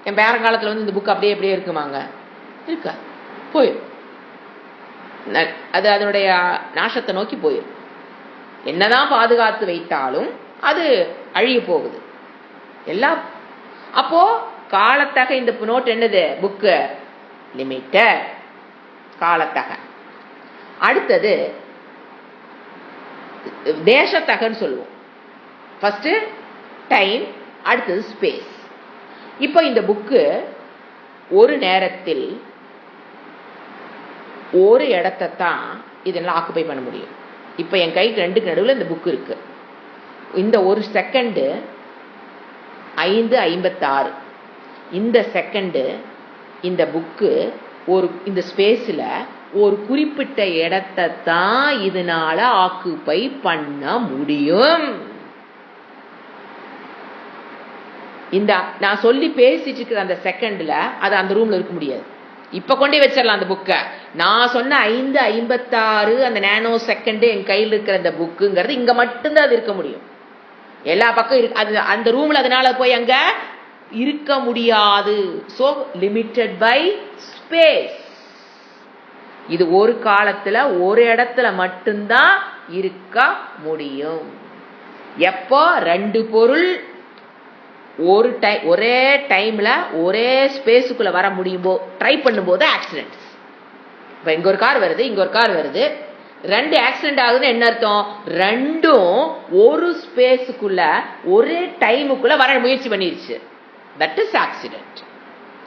என் பேரங்காலத்துல வந்து இந்த புக் அப்படியே அப்படியே இருக்குமாங்க, இருக்கா, போயிடும். அது அதனுடைய நாசத்தை நோக்கி போயிடும். என்னதான் பாதுகாத்து வைத்தாலும் அது அழிய போகுது எல்லாம். அப்போ காலத்தக இந்த நோட் என்னது, புக்கு லிமிட்டட், காலத்தக. அடுத்தது தேசத்தகன்னு சொல்லுவோம். ஃபர்ஸ்ட் டைம், அடுத்தது ஸ்பேஸ். இப்போ இந்த புக்கு ஒரு நேரத்தில் ஒரு இடத்தை தான் இதெல்லாம் ஆக்குபை பண்ண முடியும். இப்போ என் கைக்கு ரெண்டுக்கு நடுவில் இந்த புக்கு இருக்கு. இந்த ஒரு செகண்டு 5:56. இந்த செகண்டு இந்த புக்கு ஒரு இந்த ஸ்பேஸில் ஒரு குறிப்பிட்ட இடத்தை தான் இதனால ஆக்குபை பண்ண முடியும். இந்த நான் சொல்லி பேசிட்டு இருக்கிற அந்த செகண்ட்ல அது அந்த ரூம்ல இருக்க முடியாது. இப்ப கொண்டே வச்சிடலாம் அந்த புக்கை. நான் சொன்ன 5:56 அந்த நேனோ செகண்ட் என் கையில் இருக்கிற அந்த புக்குங்கிறது இங்க மட்டும்தான் அது இருக்க முடியும். எல்லா பக்கம் அது அந்த ரூம்ல அதனால போய் அங்க இருக்க முடியாது. So limited by space. இது ஒரு காலத்துல ஒரு இடத்துல மட்டும்தான் இருக்க முடியும். எப்போ ரெண்டு பொருள் ஒரே டைம்ல ஒரே ஸ்பேஸுக்குள்ள வர முடியுமோ ட்ரை பண்ணும்போது ஆக்சிடென்ட்ஸ். இப்ப இங்க ஒரு கார் வருது, இங்க ஒரு கார் வருது, ரெண்டு ஆக்சிடென்ட் ஆகுதுன்னு என்ன அர்த்தம்? ரெண்டும் ஒரு ஸ்பேஸுக்குள்ள ஒரே டைமுக்குள்ள வர முயற்சி பண்ணிருச்சு. That is accident.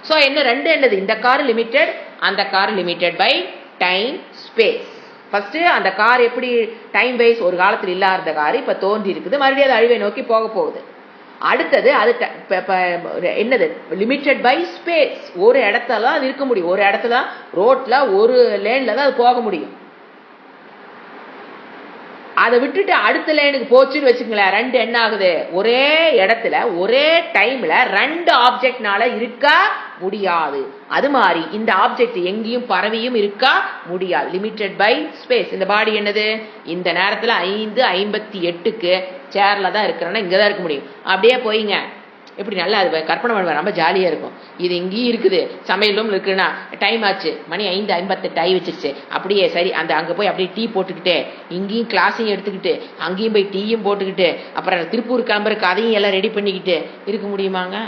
சோ என்ன ரெண்டு என்னது? இந்த கார் லிமிட்டட், அந்த car limited by time space. First அந்த கார் எப்படி டைம் வைஸ் ஒரு காலத்தில் இல்லாத கார் இப்ப தோன்றி இருக்குது, மறுபடியும் அது அழிவை நோக்கி போக போகுது. அடுத்தது அது என்னது? Limited by space. ஒரு இடத்துல அது இருக்க முடியும், ஒரு இடத்துல ரோட்ல ஒரு லேன்ல தான் அது போக முடியும். அதை விட்டுட்டு அடுத்த லேனுக்கு போச்சுன்னு வச்சுக்கங்களேன், ரெண்டு என்ன ஆகுது? ஒரே இடத்துல ஒரே டைம்ல ரெண்டு ஆப்ஜெக்ட்னால இருக்க முடியாது. அது மாதிரி இந்த ஆப்ஜெக்ட் எங்கேயும் பரவியும் இருக்க முடியாது. Limited by space. இந்த பாடி என்னது? இந்த நேரத்துல 5:58 சேர்ல தான் இருக்கிறேன்னா இங்கதான் இருக்க முடியும். அப்படியே போயிங்க எப்படி நல்லா அது கற்பனை பண்ணுவேன், ரொம்ப ஜாலியா இருக்கும். இது இங்கேயும் இருக்குது, சமையலும் இருக்குன்னா டைம் ஆச்சு, மணி 5:58 ஆகி வச்சிருச்சு. அப்படியே சரி அந்த அங்க போய் அப்படியே டீ போட்டுக்கிட்டு இங்கேயும் கிளாஸையும் எடுத்துக்கிட்டு அங்கேயும் போய் டீயும் போட்டுக்கிட்டு அப்புறம் திருப்பூர் கிளம்புறக்கு அதையும் எல்லாம் ரெடி பண்ணிக்கிட்டு இருக்க முடியுமாங்க?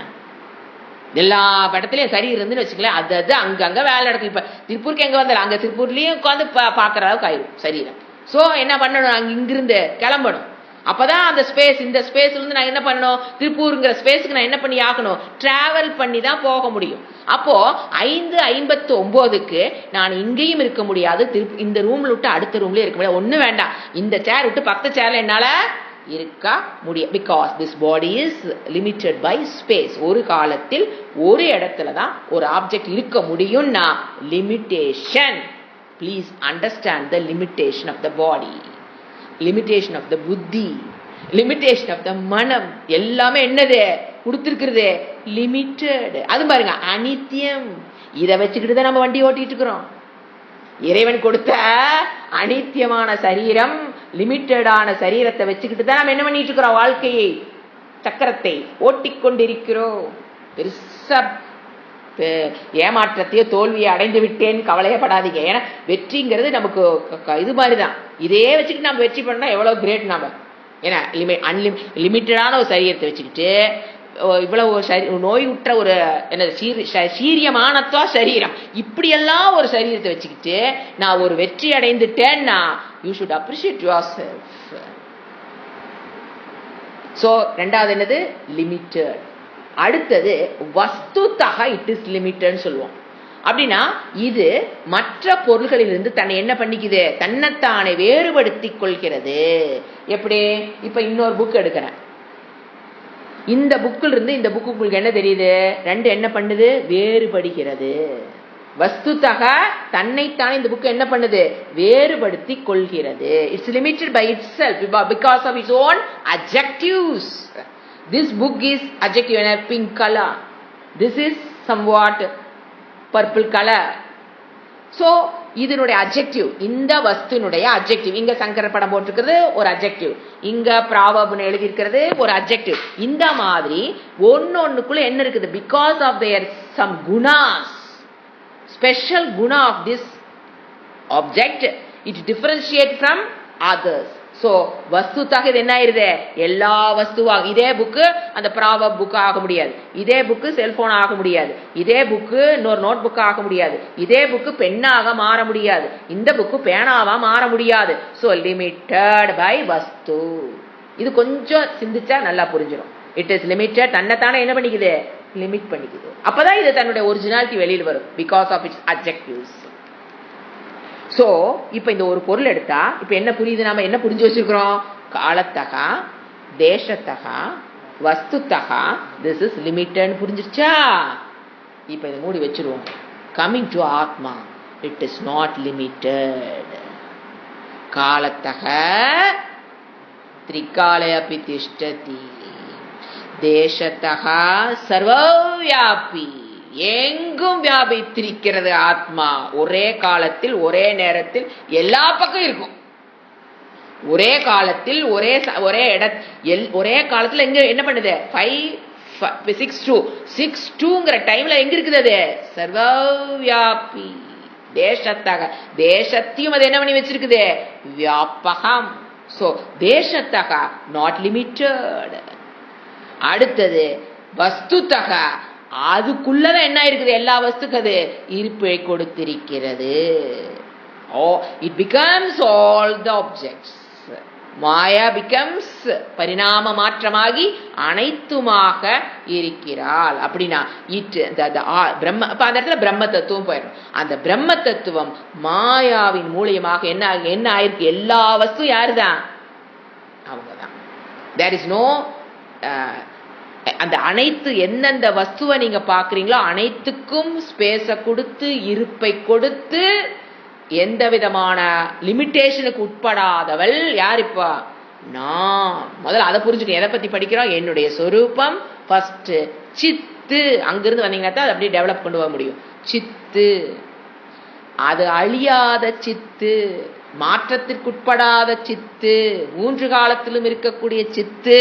எல்லா படத்துலயும் சரி இருந்துன்னு வச்சுக்கலாம். அது அங்கங்க வேலை நடக்கும். இப்ப திருப்பூருக்கு எங்க வந்தாலும் அங்க திருப்பூர்லயும் உட்காந்து பாக்குற அளவுக்கு ஆயிரும் சரீரம். சோ என்ன பண்ணணும்? அங்க இங்கிருந்து கிளம்பணும். அப்பதான் அந்த ஸ்பேஸ், இந்த ஸ்பேஸ்ல இருந்து நான் என்ன பண்ணணும்? திருப்பூருங்கிற ஸ்பேஸுக்கு நான் என்ன பண்ணி ஆகணும்? டிராவல் பண்ணி தான் போக முடியும். அப்போ 5:59க்கு நான் இங்கேயும் இருக்க முடியாது, இந்த ரூம்ல விட்டு அடுத்த ரூம்ல இருக்க முடியாது. ஒண்ணு வேண்டாம், இந்த சேர் விட்டு பக்கத்து சேர்ல என்னால இருக்க முடியும். Because this body is limited by space. ஒரு காலத்தில் ஒரு இடத்துல தான் ஒரு ஆப்ஜெக்ட் இருக்க முடியும்னா limitation. Please understand the limitation of the body, limitation of the புத்தி, limitation of the மனம். எல்லாமே என்னது கொடுத்திருக்கிறது? லிமிட்டட். அது பாருங்க அனித்தியம். இதை வச்சுக்கிட்டு தான் நம்ம வண்டி ஓட்டிட்டு இருக்கிறோம். இறைவன் கொடுத்த அனித்தியமான சரீரம், லிமிட்டடான சரீரத்தை வச்சுக்கிட்டு தான் நம்ம என்ன பண்ணிட்டு இருக்கிறோம்? வாழ்க்கையை, சக்கரத்தை ஓட்டிக்கொண்டிருக்கிறோம். பெருசா ஏமாற்றத்தையோ தோல்வியை அடைந்து விட்டேன்னு கவலையப்படாதீங்க. ஏன்னா வெற்றிங்கிறது நமக்கு இது மாதிரிதான். இதே வச்சுக்கிட்டு நம்ம வெற்றி பண்ணா எவ்வளவு கிரேட் நாம. ஏன்னா லிமிட்டடான ஒரு சரீரத்தை வச்சுக்கிட்டு இவ்வளவு நோய் உற்ற ஒரு என்ன சீரியமானத்தா சரீரம், இப்படியெல்லாம் ஒரு சரீரத்தை வச்சுக்கிட்டு நான் ஒரு வெற்றி அடைந்துட்டேன்னா you should appreciate yourself. So ரெண்டாவது என்னது? லிமிட்டட். அடுத்தது வஸ்துதக இட் இஸ் லிமிட்டட்னு சொல்லுவோம். அப்படின்னா இது மற்ற பொருள்களிலிருந்து தன்னை என்ன பண்ணிக்குது? தன்னைத்தானே வேறுபடுத்திக் கொள்கிறது. எப்படி? இப்ப இன்னொரு புக் எடுக்கிறேன், இந்த புக்கில் இருந்து இந்த புக்குக்கு என்ன தெரியுது? ரெண்டு என்ன பண்ணுது? வேறுபடுகிறது. வஸ்துதக தன்னைத்தானே இந்த புக் என்ன பண்ணுது? வேறுபடுத்திக் கொள்கிறது. It's limited by itself because of its own adjectives. This book is adjective in a pink color. This is somewhat purple color. So இதனுடைய adjective, இந்த வஸ்துனுடைய adjective. இங்க சங்கர படம் போட்டிருக்கிறது ஒரு adjective, இங்க ப்ராவர்ப்னு எழுதி இருக்கிறது ஒரு adjective. இந்த மாதிரி ஒன்னொன்னுக்குள்ள என்ன இருக்குது? Because of their some gunas, special guna of this object, it differentiate from others. So வஸ்துத்தாக இது என்ன ஆயிருது, எல்லா வஸ்துவாக. இதே புக்கு அந்த ப்ராவர்ப் புக் ஆக முடியாது, இதே புக்கு செல்போன் ஆக முடியாது, இதே புக்கு இன்னொரு நோட் புக் ஆக முடியாது, இதே புக்கு பெண்ணாக மாற முடியாது, இந்த புக்கு பேனாவா மாற முடியாது. ஸோ லிமிட்டட் பை வஸ்து. இது கொஞ்சம் சிந்திச்சா நல்லா புரிஞ்சிடும். இட் இஸ் லிமிட்டட், தன்னைத்தானே என்ன பண்ணிக்குது, லிமிட் பண்ணிக்குது. அப்பதான் இது தன்னுடைய ஒரிஜினாலிட்டி வெளியில் வரும், because of its adjectives. So இப்ப இந்த ஒரு பொருள் எடுத்தா இப்ப என்ன புரியுது, நாம என்ன புரிஞ்சு வச்சிருக்கிறோம், காலத்தகா தேசத்தகா வஸ்துத்தகா திஸ் இஸ் லிமிட்டட் புரிஞ்சிருச்சா. இப்ப இதை மூடி வச்சிருவோம். Coming to atma, it is not limited. காலத்தக திரிகாலே அபி திஷ்டதி, தேசத்தகா சர்வவ்யாபி, எங்கும் வியாபித்திருக்கிறது ஆத்மா. ஒரே காலத்தில் ஒரே நேரத்தில் எல்லா பக்கம் இருக்கும். ஒரே காலத்தில் ஒரே ஒரே காலத்தில் எங்க என்ன பண்ணுது, 5-6-2 டைம்ல எங்க இருக்குது, அது சர்வவ்யாபி. தேசத்தக தேசத்தையும் அது என்ன பண்ணி வச்சிருக்குது, வியாபகம். சோ தேசத்தக நாட் லிமிட்டட். அடுத்தது வஸ்துத்தக, அதுக்குள்ளதான் என்ன இருக்குது, எல்லா வஸ்துக்கு அது இருப்பை கொடுத்திருக்கிறது. It becomes all the objects. Maya becomes பரிணாம மாற்றமாகி அனைத்துமாக இருக்கிறாள். அப்படின்னா இட் பிரம்ம, அந்த இடத்துல பிரம்ம தத்துவம் போயிடும். அந்த பிரம்ம தத்துவம் மாயாவின் மூலியமாக என்ன ஆயிருக்கு, எல்லா வஸ்து யாருதான், அவங்கதான். தேர் இஸ் நோ அந்த அனைத்து எந்தெந்த வஸ்துவை நீங்க பாக்குறீங்களோ அனைத்துக்கும் ஸ்பேஸ கொடுத்து இருப்பை கொடுத்து எந்த விதமான லிமிட்டேஷனுக்கு உட்படாதவள் யார், இப்ப நான். முதல்ல அதை புரிஞ்சுக்கணும். எதை பத்தி படிக்கிறோம், என்னுடைய சொரூபம் ஃபர்ஸ்ட் சித்து. அங்கிருந்து வந்தீங்கன்னா தான் அப்படியே டெவலப் கொண்டு வர முடியும். சித்து அது அழியாத சித்து, மாற்றத்திற்குட்படாத சித்து, 3 காலத்திலும் இருக்கக்கூடிய சித்து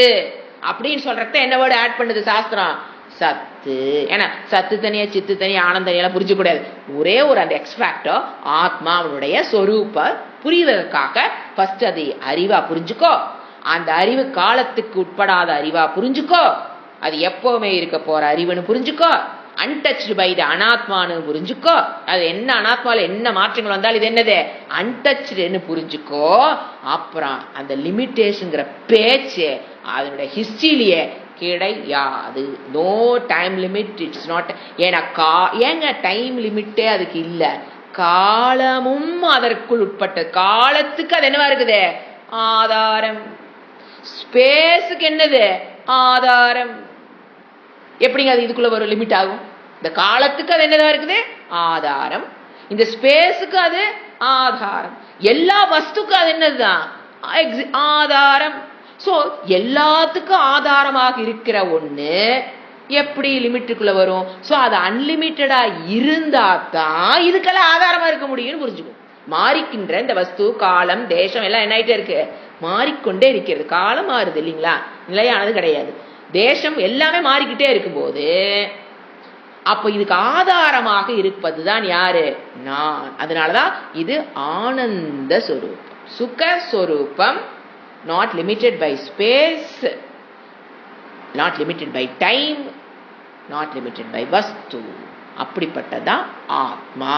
அப்படின்னு சொல்றத என்ன வேர்டு ஆட் பண்ணுது சாஸ்திரம், சத்து. ஏன்னா சத்து தனியா சித்து தனியா ஆனந்த தனியா புரிஞ்சு கூடாது. ஒரே ஒரு அந்த எக்ஸ்ட்ராக்டோ ஆத்மாவுடைய சொரூப புரிவதற்காக ஃபர்ஸ்ட் அதை அறிவா புரிஞ்சுக்கோ. அந்த அறிவு காலத்துக்கு உட்படாத அறிவா புரிஞ்சுக்கோ. அது எப்பவுமே இருக்க போற அறிவுன்னு புரிஞ்சுக்கோ. அன்டச்டு பை த அனாத்மானு புரிஞ்சுக்கோ. அது என்ன அனாத்மால என்ன மாற்றங்கள் வந்தாலும் இது என்னது அன்டச்டுன்னு புரிஞ்சுக்கோ. அப்புறம் அந்த லிமிட்டேஷன்ங்கிற பேச்சு அதனுடைய ஹிஸ்டரியிலேயே கிடையாது. No time limit, it's not. ஏங்க டைம் லிமிட்டே அதுக்கு இல்ல, காலமும் அதற்குள் உட்பட்ட. காலத்துக்கு அது என்னவா இருக்குது, ஆதாரம். ஸ்பேஸுக்கு என்னது ஆதாரம். எப்படிங்க அது இதுக்குள்ள ஒரு லிமிட் ஆகும்? இந்த காலத்துக்கு அது என்னதா இருக்குது ஆதாரம், இந்த ஸ்பேஸுக்கு அது ஆதாரம், எல்லா வஸ்துக்கும் அது என்னதுதான் ஆதாரம். சோ எல்லாத்துக்கும் ஆதாரமாக இருக்கிற ஒண்ணு எப்படி லிமிட்டுக்குள்ள வரும்? சோ அது அன்லிமிட்டடா இருந்தா தான் இதுக்கெல்லாம் ஆதாரமா இருக்க முடியும்னு புரிஞ்சுக்கும். மாறிக்கின்ற இந்த வஸ்து காலம் தேசம் எல்லாம் என்ன ஆயிட்டே இருக்கு, மாறிக்கொண்டே இருக்கிறது. காலம் மாறுது இல்லைங்களா, நிலையானது கிடையாது. தேசம் எல்லாமே மாறிக்கிட்டே இருக்கும்போது அப்ப இதுக்கு ஆதாரமாக இருப்பதுதான் யாரு, நான். அதனாலதான் இது ஆனந்த சொரூபம், சுக சொரூபம். Not limited by space, not limited by time, not limited by vastu. அப்படிப்பட்டதான் ஆத்மா.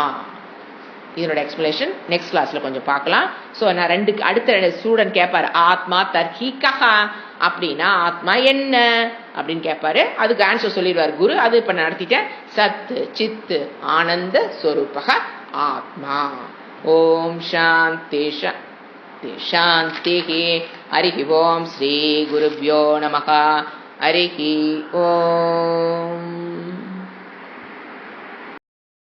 இதனோட எக்ஸ்பிளேஷன் நெக்ஸ்ட் கிளாஸ்ல கொஞ்சம் பார்க்கலாம். சோ நான் அடுத்த ஸ்டூடெண்ட் கேட்பாரு, ஆத்மா தர்ஹிகா அப்படின்னா ஆத்மா என்ன அப்படின்னு கேட்பாரு. அதுக்கு ஆன்சர் சொல்லிடுவார் குரு. அது இப்ப நடத்திட்டேன். சத் சித் ஆனந்த ஸ்வரூபக ஆத்மா. ஓம் சாந்தி சாந்தி. ஹரி ஓம். ஸ்ரீ குருப்யோ நமஹ. ஹரி ஓம்.